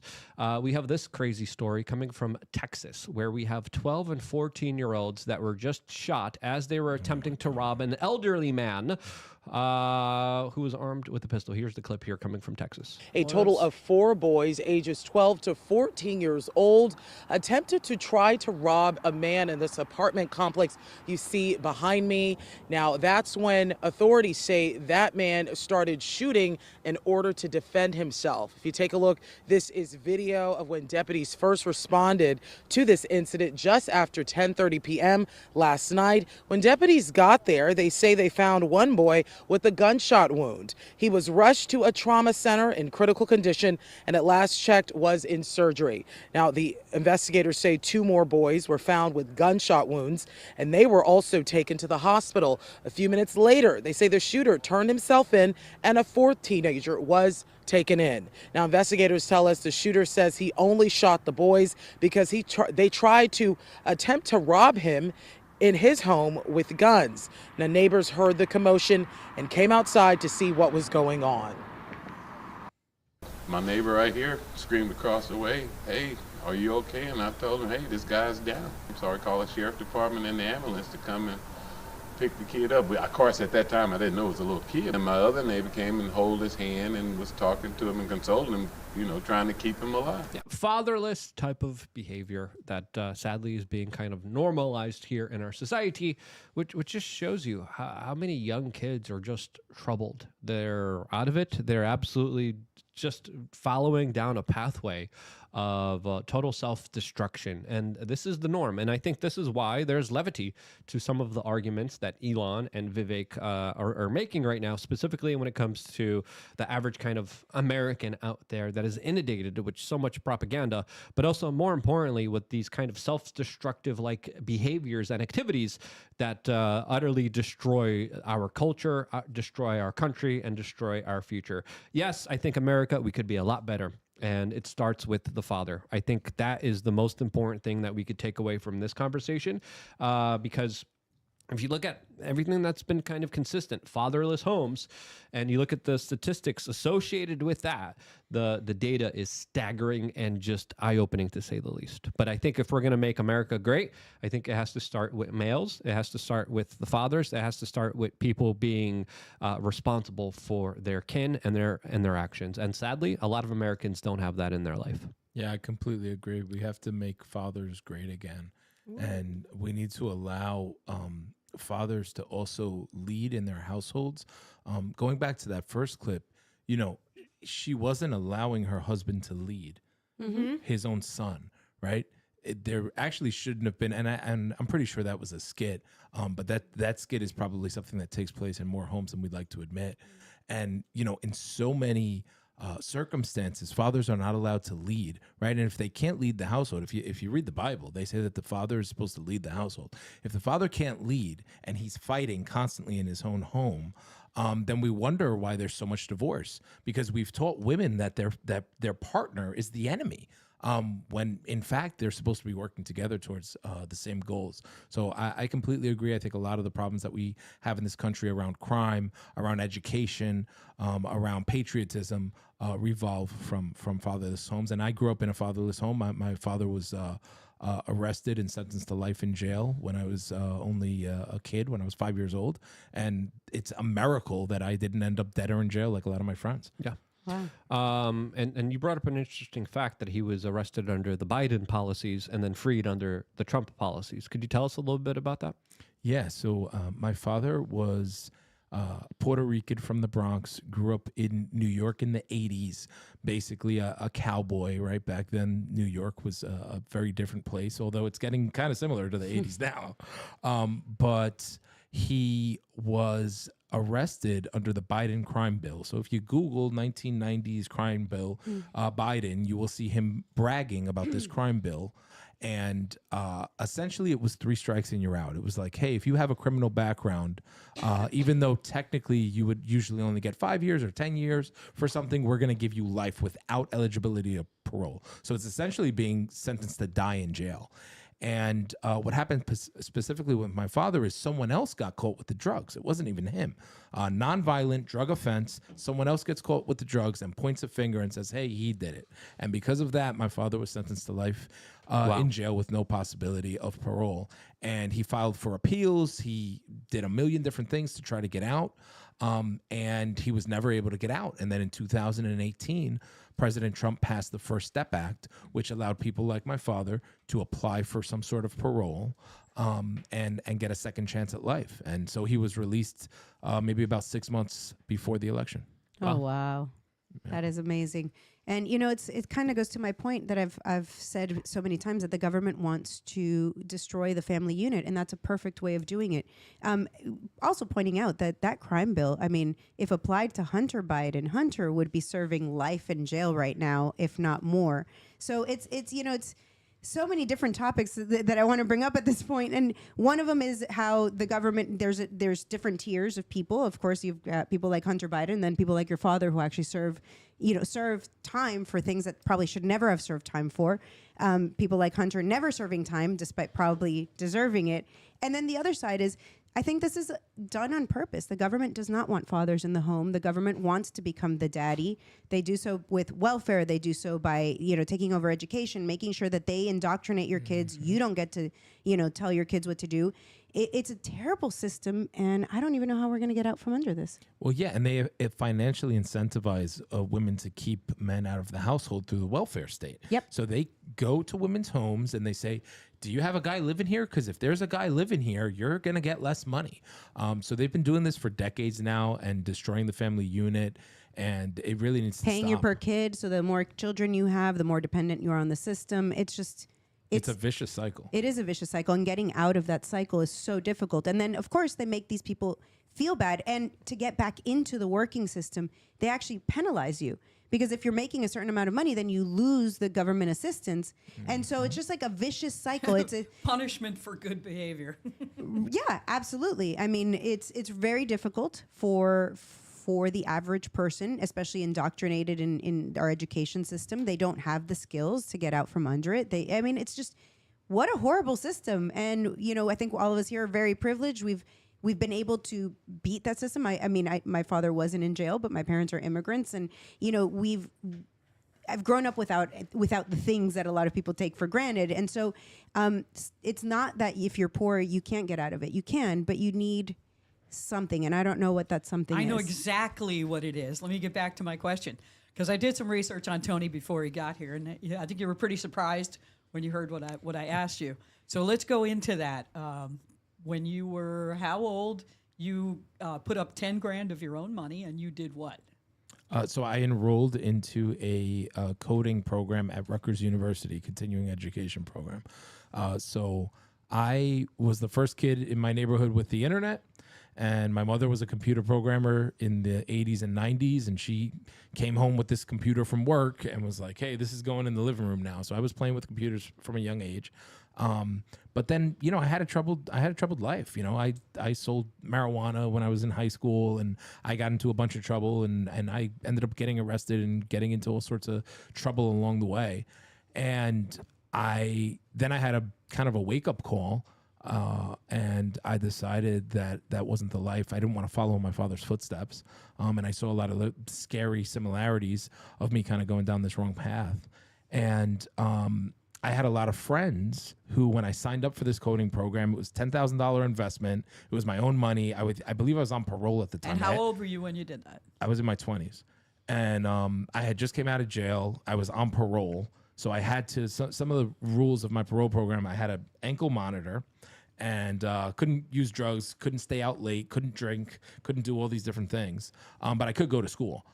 we have this crazy story coming from Texas where we have 12 and 14-year-olds that were just shot as they were attempting to rob an elderly man who was armed with a pistol. Here's the clip here coming from Texas. A total of 4 boys ages 12 to 14 years old attempted to try to rob a man in this apartment complex you see behind me. Now, that's when authorities say that man started shooting in order to defend himself. If you take a look, this is video of when deputies first responded to this incident just after 10:30 p.m. last night. When deputies got there, they say they found one boy with a gunshot wound. He was rushed to a trauma center in critical condition and at last checked was in surgery. Now, the investigators say 2 more boys were found with gunshot wounds and they were also taken to the hospital. A few minutes later, they say the shooter turned himself in and a 4th teenager was taken in. Now, investigators tell us the shooter says he only shot the boys because they tried to attempt to rob him in his home with guns. Now, neighbors heard the commotion and came outside to see what was going on. My neighbor right here screamed across the way, "Hey, are you okay?" And I told him, "Hey, this guy's down." So I called the sheriff department and the ambulance to come and pick the kid up. Of course, at that time, I didn't know it was a little kid. And my other neighbor came and held his hand and was talking to him and consoling him, you know, trying to keep him alive. Yeah, fatherless type of behavior that sadly is being kind of normalized here in our society, which just shows you how many young kids are just troubled. They're out of it. They're absolutely just following down a pathway of total self-destruction. And this is the norm. And I think this is why there's levity to some of the arguments that Elon and Vivek are making right now, specifically when it comes to the average kind of American out there that is inundated with so much propaganda, but also more importantly with these kind of self-destructive like behaviors and activities that utterly destroy our culture, destroy our country, and destroy our future. Yes, I think America, we could be a lot better. And it starts with the father. I think that is the most important thing that we could take away from this conversation, because if you look at everything that's been kind of consistent, fatherless homes, and you look at the statistics associated with that, the data is staggering and just eye-opening to say the least. But I think if we're going to make America great, I think it has to start with males. It has to start with the fathers. It has to start with people being responsible for their kin and their actions. And sadly, a lot of Americans don't have that in their life. Yeah, I completely agree. We have to make fathers great again. And we need to allow fathers to also lead in their households. Going back to that first clip, you know, she wasn't allowing her husband to lead his own son, right? There actually shouldn't have been, and I'm pretty sure that was a skit, but that skit is probably something that takes place in more homes than we'd like to admit. And, you know, in so many circumstances, fathers are not allowed to lead, right? And if they can't lead the household, if you read the Bible, they say that the father is supposed to lead the household. If the father can't lead and he's fighting constantly in his own home, then we wonder why there's so much divorce, because we've taught women that their partner is the enemy. When in fact they're supposed to be working together towards the same goals. So I completely agree. I think a lot of the problems that we have in this country around crime, around education, around patriotism revolve from fatherless homes. And I grew up in a fatherless home. My father was arrested and sentenced to life in jail when I was only a kid, when I was 5 years old. And it's a miracle that I didn't end up dead or in jail like a lot of my friends. Yeah. Wow. And you brought up an interesting fact that he was arrested under the Biden policies and then freed under the Trump policies. Could you tell us a little bit about that? Yeah. So my father was Puerto Rican from the Bronx, grew up in New York in the 80s, basically a cowboy, right? Back then, New York was a very different place, although it's getting kind of similar to the 80s now. But he was arrested under the Biden crime bill. So if you Google 1990s crime bill, Biden, you will see him bragging about this crime bill. And essentially it was 3 strikes and you're out. It was like, hey, if you have a criminal background, even though technically you would usually only get 5 years or 10 years for something, we're going to give you life without eligibility of parole. So it's essentially being sentenced to die in jail. And what happened specifically with my father is someone else got caught with the drugs. It wasn't even him. Nonviolent drug offense. Someone else gets caught with the drugs and points a finger and says, hey, he did it. And because of that, my father was sentenced to life in jail with no possibility of parole. And he filed for appeals. He did a million different things to try to get out. And he was never able to get out. And then in 2018, President Trump passed the First Step Act, which allowed people like my father to apply for some sort of parole and get a second chance at life. And so he was released maybe about 6 months before the election. Oh, wow. That is amazing. And, you know, it kind of goes to my point that I've said so many times, that the government wants to destroy the family unit, and that's a perfect way of doing it. Also pointing out that crime bill, I mean, if applied to Hunter Biden, Hunter would be serving life in jail right now, if not more. So it's so many different topics that I want to bring up at this point. And one of them is how the government, there's different tiers of people. Of course, you've got people like Hunter Biden, and then people like your father who actually serve time for things that probably should never have served time for. People like Hunter never serving time despite probably deserving it. And then the other side is, I think this is done on purpose. The government does not want fathers in the home. The government wants to become the daddy. They do so with welfare. They do so by, taking over education, making sure that they indoctrinate your kids. You don't get to, tell your kids what to do. It's a terrible system, and I don't even know how we're going to get out from under this. Well, yeah, and it financially incentivize women to keep men out of the household through the welfare state. Yep. So they go to women's homes and they say, do you have a guy living here? Because if there's a guy living here, you're going to get less money. So they've been doing this for decades now and destroying the family unit, and it really needs to Paying stop. you per kid, so the more children you have, the more dependent you are on the system. It's just... It's a vicious cycle. It is a vicious cycle, and getting out of that cycle is so difficult. And then, of course, they make these people feel bad. And to get back into the working system, they actually penalize you. Because if you're making a certain amount of money, then you lose the government assistance. And so it's just like a vicious cycle. It's a punishment for good behavior. Yeah, absolutely. I mean, it's very difficult for the average person, especially indoctrinated in our education system. They don't have the skills to get out from under it. It's just, what a horrible system. And, I think all of us here are very privileged. We've been able to beat that system. My father wasn't in jail, but my parents are immigrants. And, I've grown up without the things that a lot of people take for granted. And so it's not that if you're poor, you can't get out of it. You can, but you need something, and I don't know what that something is. I know exactly what it is. Let me get back to my question, because I did some research on Tony before he got here, and I think you were pretty surprised when you heard what I asked you. So let's go into that. When you were how old? You put up $10,000 of your own money, and you did what? So I enrolled into a coding program at Rutgers University, continuing education program. So I was the first kid in my neighborhood with the internet. And my mother was a computer programmer in the 80s and 90s, and she came home with this computer from work and was like, hey, this is going in the living room now. So I was playing with computers from a young age. But then, I had a troubled life. I sold marijuana when I was in high school, and I got into a bunch of trouble, and I ended up getting arrested and getting into all sorts of trouble along the way. And then I had a kind of a wake-up call. And I decided that wasn't the life. I didn't want to follow my father's footsteps. And I saw a lot of the scary similarities of me kind of going down this wrong path. And I had a lot of friends who, when I signed up for this coding program, it was $10,000 investment. It was my own money. I believe I was on parole at the time. And how old were you when you did that? I was in my 20s. And I had just came out of jail. I was on parole. So I had to, some of the rules of my parole program, I had an ankle monitor, and couldn't use drugs, couldn't stay out late, couldn't drink, couldn't do all these different things. But I could go to school.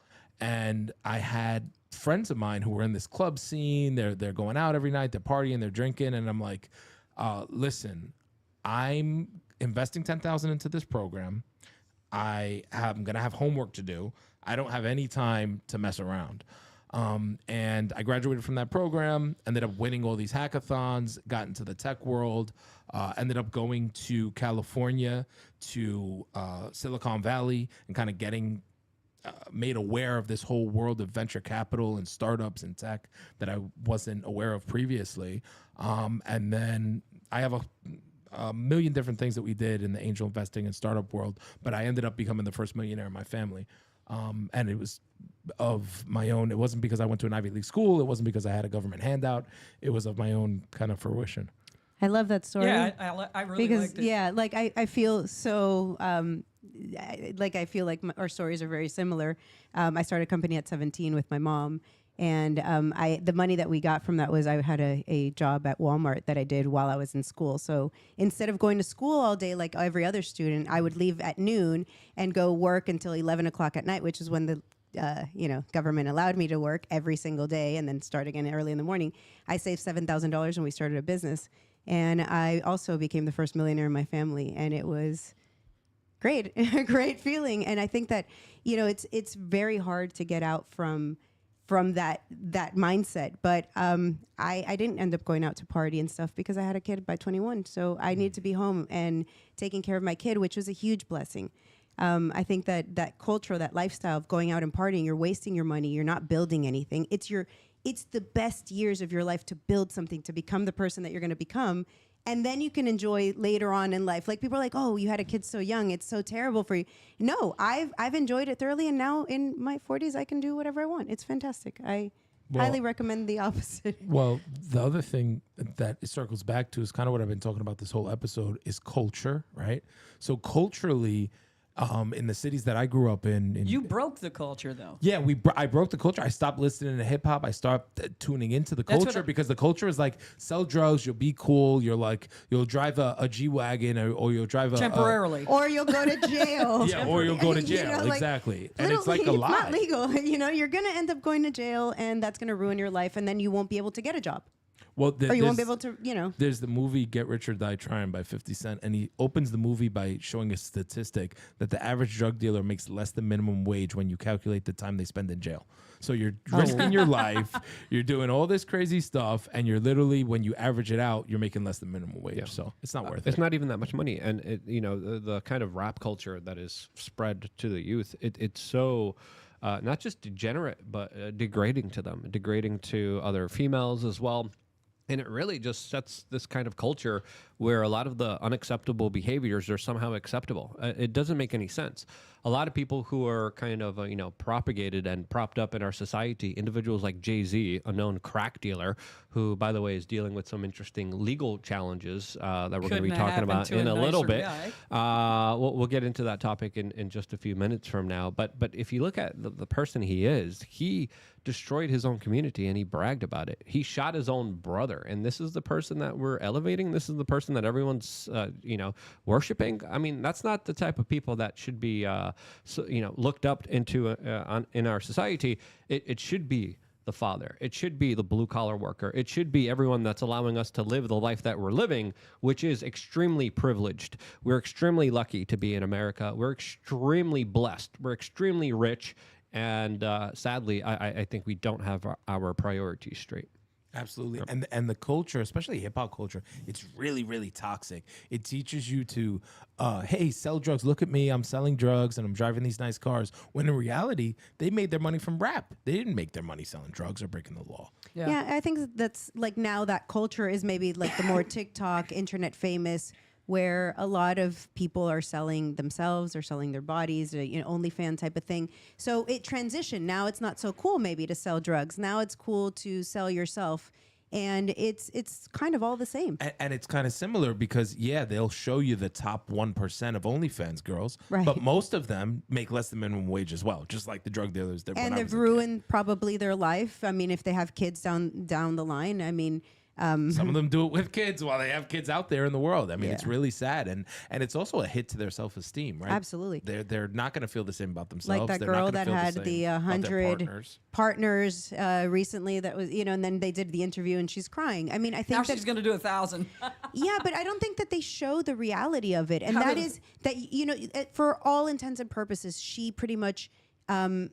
And I had friends of mine who were in this club scene. They're going out every night, they're partying, they're drinking. And I'm like, listen, I'm investing $10,000 into this program. I'm going to have homework to do. I don't have any time to mess around. And I graduated from that program, ended up winning all these hackathons, got into the tech world, ended up going to California, to Silicon Valley, and kind of getting made aware of this whole world of venture capital and startups and tech that I wasn't aware of previously. And then I have a million different things that we did in the angel investing and startup world, but I ended up becoming the first millionaire in my family. And it was of my own. It wasn't because I went to an Ivy League school. It wasn't because I had a government handout. It was of my own kind of fruition. I love that story. Yeah, I really because liked it. yeah, like I feel so I feel like our stories are very similar. I started a company at 17 with my mom. And the money that we got from that was I had a job at Walmart that I did while I was in school. So instead of going to school all day like every other student, I would leave at noon and go work until 11 o'clock at night, which is when the government allowed me to work every single day and then start again early in the morning. I saved $7,000 and we started a business. And I also became the first millionaire in my family. And it was great, a great feeling. And I think that, it's very hard to get out from that mindset. But I didn't end up going out to party and stuff because I had a kid by 21. So I needed to be home and taking care of my kid, which was a huge blessing. I think that culture, that lifestyle of going out and partying, you're wasting your money. You're not building anything. It's the best years of your life to build something, to become the person that you're going to become. And then you can enjoy later on in life. Like people are like, oh, you had a kid so young. It's so terrible for you. No, I've enjoyed it thoroughly. And now in my 40s, I can do whatever I want. It's fantastic. I highly recommend the opposite. Well, the other thing that it circles back to is kind of what I've been talking about this whole episode is culture, right? So culturally, in the cities that I grew up in you broke the culture, though. Yeah, I broke the culture. I stopped listening to hip hop. I stopped tuning into the culture because the culture is like sell drugs, you'll be cool. You'll drive a G-Wagon or you'll drive temporarily, or you'll go to jail. Yeah, or you'll go to jail. Exactly, and it's like a lie. It's not legal. You're gonna end up going to jail, and that's gonna ruin your life, and then you won't be able to get a job. Well, or you won't be able to, There's the movie Get Rich or Die Trying by 50 Cent, and he opens the movie by showing a statistic that the average drug dealer makes less than minimum wage when you calculate the time they spend in jail. So you're risking your life, you're doing all this crazy stuff, and you're literally, when you average it out, you're making less than minimum wage. Yeah. So it's not worth it. It's not even that much money. And, the kind of rap culture that is spread to the youth, it's so... not just degenerate, but degrading to them, degrading to other females as well. And it really just sets this kind of culture where a lot of the unacceptable behaviors are somehow acceptable. It doesn't make any sense. A lot of people who are kind of, propagated and propped up in our society, individuals like Jay-Z, a known crack dealer, who, by the way, is dealing with some interesting legal challenges that we're going to be talking about in a little bit. We'll get into that topic in just a few minutes from now. But if you look at the person he is, he destroyed his own community and he bragged about it. He shot his own brother. And this is the person that we're elevating. This is the person that everyone's, worshiping. I mean, that's not the type of people that should be, looked up into in our society. It should be the father. It should be the blue collar worker. It should be everyone that's allowing us to live the life that we're living, which is extremely privileged. We're extremely lucky to be in America. We're extremely blessed. We're extremely rich. And sadly, I think we don't have our priorities straight. Absolutely. And the culture, especially hip hop culture, it's really, really toxic. It teaches you to, hey, sell drugs. Look at me. I'm selling drugs and I'm driving these nice cars. When in reality, they made their money from rap. They didn't make their money selling drugs or breaking the law. Yeah, I think that's like now that culture is maybe like the more TikTok, internet famous, where a lot of people are selling themselves or selling their bodies, OnlyFans type of thing. So it transitioned. Now it's not so cool maybe to sell drugs. Now it's cool to sell yourself. And it's kind of all the same. And it's kind of similar because, they'll show you the top 1% of OnlyFans girls. Right. But most of them make less than minimum wage as well, just like the drug dealers. And they've ruined probably their life. I mean, if they have kids down the line, I mean... some of them do it with kids while they have kids out there in the world. I mean, it's really sad, and it's also a hit to their self-esteem, right? Absolutely. They're not going to feel the same about themselves. Like that they're girl that had the 100 partners recently. That was, and then they did the interview, and she's crying. I mean, I think now she's going to do 1,000. Yeah, but I don't think that they show the reality of it, and that is that for all intents and purposes, she pretty much, it's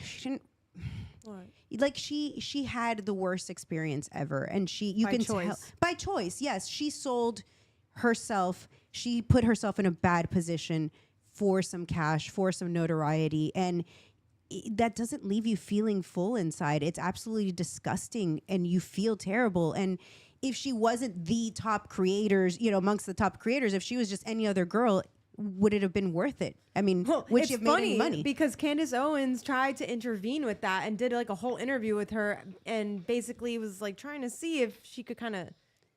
she didn't. What? Like she had the worst experience ever, and tell by choice. Yes, she sold herself. She put herself in a bad position for some cash, for some notoriety, and that doesn't leave you feeling full inside. It's absolutely disgusting, and you feel terrible. And if she wasn't the top creators, amongst the top creators, if she was just any other girl, would it have been worth it? I mean, would she have made any money? Because Candace Owens tried to intervene with that and did like a whole interview with her and basically was like trying to see if she could kind of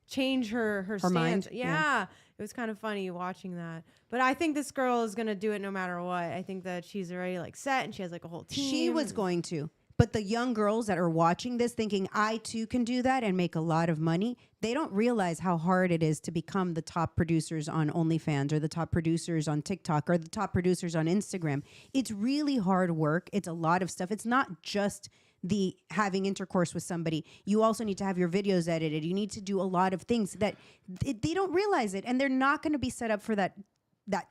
change her stance. mind, Yeah. It was kind of funny watching that. But I think this girl is gonna do it no matter what. I think that she's already like set and she has like a whole team. She was going to. But the young girls that are watching this thinking I too can do that and make a lot of money, they don't realize how hard it is to become the top producers on OnlyFans or the top producers on TikTok or the top producers on Instagram. It's really hard work. It's a lot of stuff. It's not just the having intercourse with somebody. You also need to have your videos edited. You need to do a lot of things that they don't realize it. And they're not going to be set up for that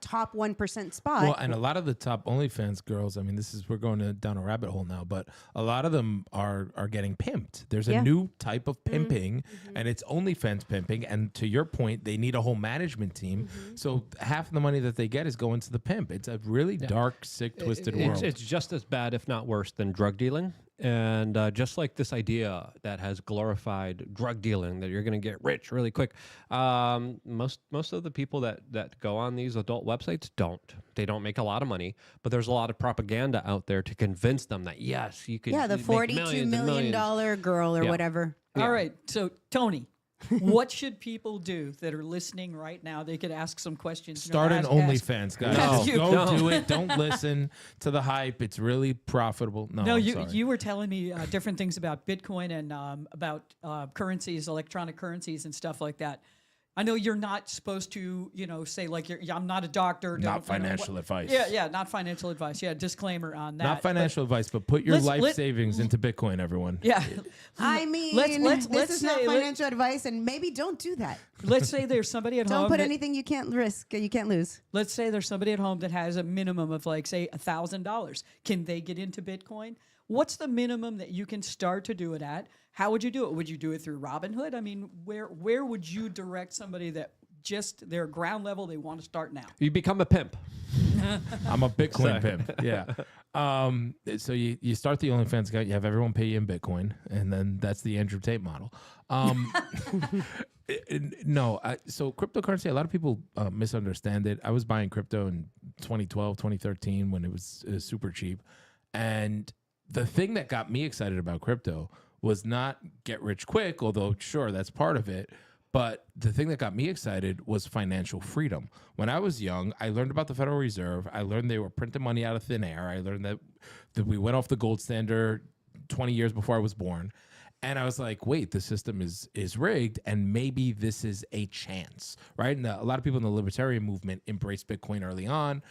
top 1% spot. Well, and a lot of the top OnlyFans girls, I mean, we're going down a rabbit hole now, but a lot of them are getting pimped. There's a new type of pimping, and it's OnlyFans pimping. And to your point, they need a whole management team. So half the money that they get is going to the pimp. It's a really dark, sick, twisted world. It's just as bad, if not worse, than drug dealing. And just like this idea that has glorified drug dealing, that you're going to get rich really quick, most of the people that go on these adult websites they don't make a lot of money, but there's a lot of propaganda out there to convince them that yes, you can. Yeah, the $42 million girl or whatever. All right, so Tony, what should people do that are listening right now? They could ask some questions. Start an OnlyFans, guys. No. Go do it. Don't listen to the hype. It's really profitable. No, you were telling me different things about Bitcoin and about currencies, electronic currencies, and stuff like that. I know you're not supposed to, say like I'm not a doctor. Not financial advice. Yeah, not financial advice. Yeah, disclaimer on that. Not financial advice, but put your life savings into Bitcoin, everyone. Yeah. I mean, this is not financial advice, and maybe don't do that. Let's say there's somebody at home. Don't put anything you can't risk, you can't lose. Let's say there's somebody at home that has a minimum of like, say, $1,000. Can they get into Bitcoin? What's the minimum that you can start to do it at? How would you do it? Would you do it through Robinhood? I mean, where would you direct somebody that just their ground level, they want to start now? You become a pimp. I'm a Bitcoin pimp. Yeah. So you start the OnlyFans account, you have everyone pay you in Bitcoin, and then that's the Andrew Tate model. So cryptocurrency, a lot of people misunderstand it. I was buying crypto in 2012, 2013 when it was super cheap. And the thing that got me excited about crypto was not get rich quick, although sure, that's part of it. But the thing that got me excited was financial freedom. When I was young, I learned about the Federal Reserve. I learned they were printing money out of thin air. I learned that we went off the gold standard 20 years before I was born. And I was like, wait, the system is rigged, and maybe this is a chance, right? And a lot of people in the libertarian movement embraced Bitcoin early on.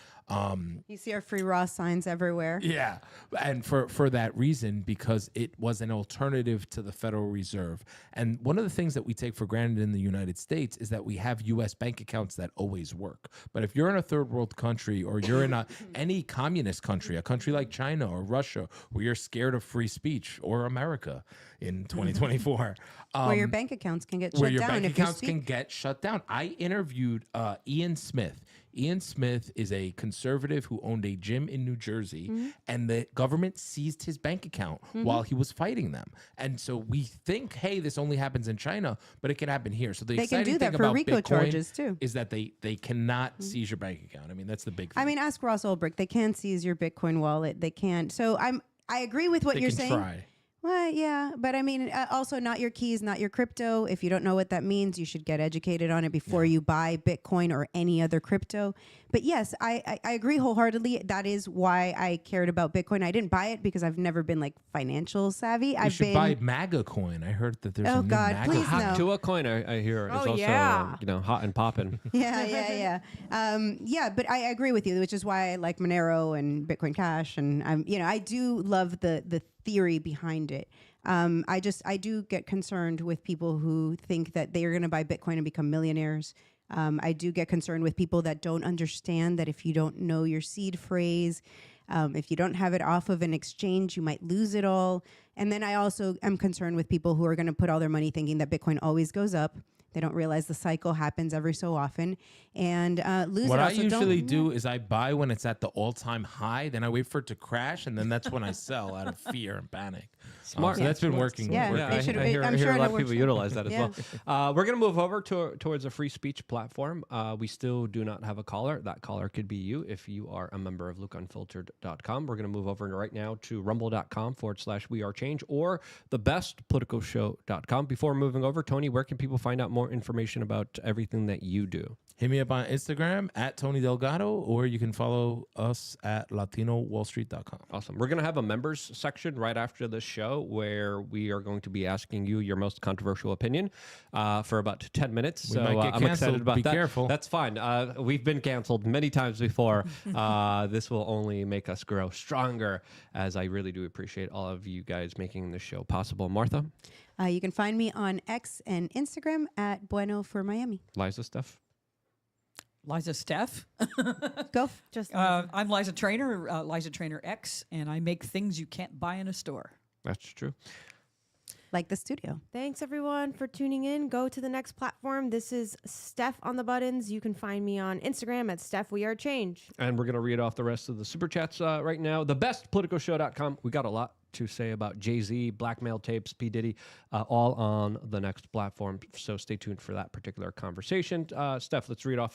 You see our free Ross signs everywhere. Yeah. And for that reason, because it was an alternative to the Federal Reserve. And one of the things that we take for granted in the United States is that we have U.S. bank accounts that always work. But if you're in a third world country, or you're in any communist country, a country like China or Russia, where you're scared of free speech, or America in 2024. Where your bank accounts can get shut down. Where your bank accounts can get shut down. I interviewed Ian Smith. Ian Smith is a conservative who owned a gym in New Jersey, and the government seized his bank account while he was fighting them. And so we think, hey, this only happens in China, but it can happen here. So the exciting thing about Bitcoin is that they cannot seize your bank account. I mean, that's the big thing. I mean, ask Ross Ulbricht. They can seize your Bitcoin wallet. They can't. So I agree with what you're saying. Try. Well, yeah, but I mean, also not your keys, not your crypto. If you don't know what that means, you should get educated on it before you buy Bitcoin or any other crypto. But yes, I agree wholeheartedly. That is why I cared about Bitcoin. I didn't buy it because I've never been like financial savvy. You should buy MAGA coin. I heard that there's a new MAGA please coin. no. To a coin, I hear is also hot and popping. Yeah. But I agree with you, which is why I like Monero and Bitcoin Cash, and I do love the theory behind it. I do get concerned with people who think that they are going to buy Bitcoin and become millionaires. I do get concerned with people that don't understand that if you don't know your seed phrase, if you don't have it off of an exchange, you might lose it all. And then I also am concerned with people who are going to put all their money thinking that Bitcoin always goes up. They don't realize the cycle happens every so often, and lose what it. I usually do is I buy when it's at the all-time high, then I wait for it to crash, and then that's when I sell out of fear and panic. Smart. So that's been working. Yeah, working. it should- I hear, I'm I hear sure a it lot of works people for- utilize that as Yeah. well. We're going to move over towards a free speech platform. We still do not have a caller. That caller could be you if you are a member of LukeUnfiltered.com. We're going to move over right now to rumble.com/wearechange or thebestpoliticalshow.com. Before moving over, Tony, where can people find out more information about everything that you do? Hit me up on Instagram at Tony Delgado, or you can follow us at LatinoWallStreet.com. Awesome. We're going to have a members section right after this show where we are going to be asking you your most controversial opinion for about 10 minutes. We So might get I'm excited canceled. about Be that. careful. That's fine. We've been canceled many times before. This will only make us grow stronger, as I really do appreciate all of you guys making this show possible. Martha? You can find me on X and Instagram at Bueno for Miami. Liza, Steph? Liza Steph. Go. Just I'm Liza Trainer, Liza Trainer X, and I make things you can't buy in a store. That's true. Like the studio. Thanks everyone for tuning in. Go to the next platform. This is Steph on the buttons. You can find me on Instagram at Steph We Are Change. And we're going to read off the rest of the super chats right now. Thebestpoliticalshow.com. We got a lot to say about Jay-Z, blackmail tapes, P. Diddy, all on the next platform. So stay tuned for that particular conversation. Steph, let's read off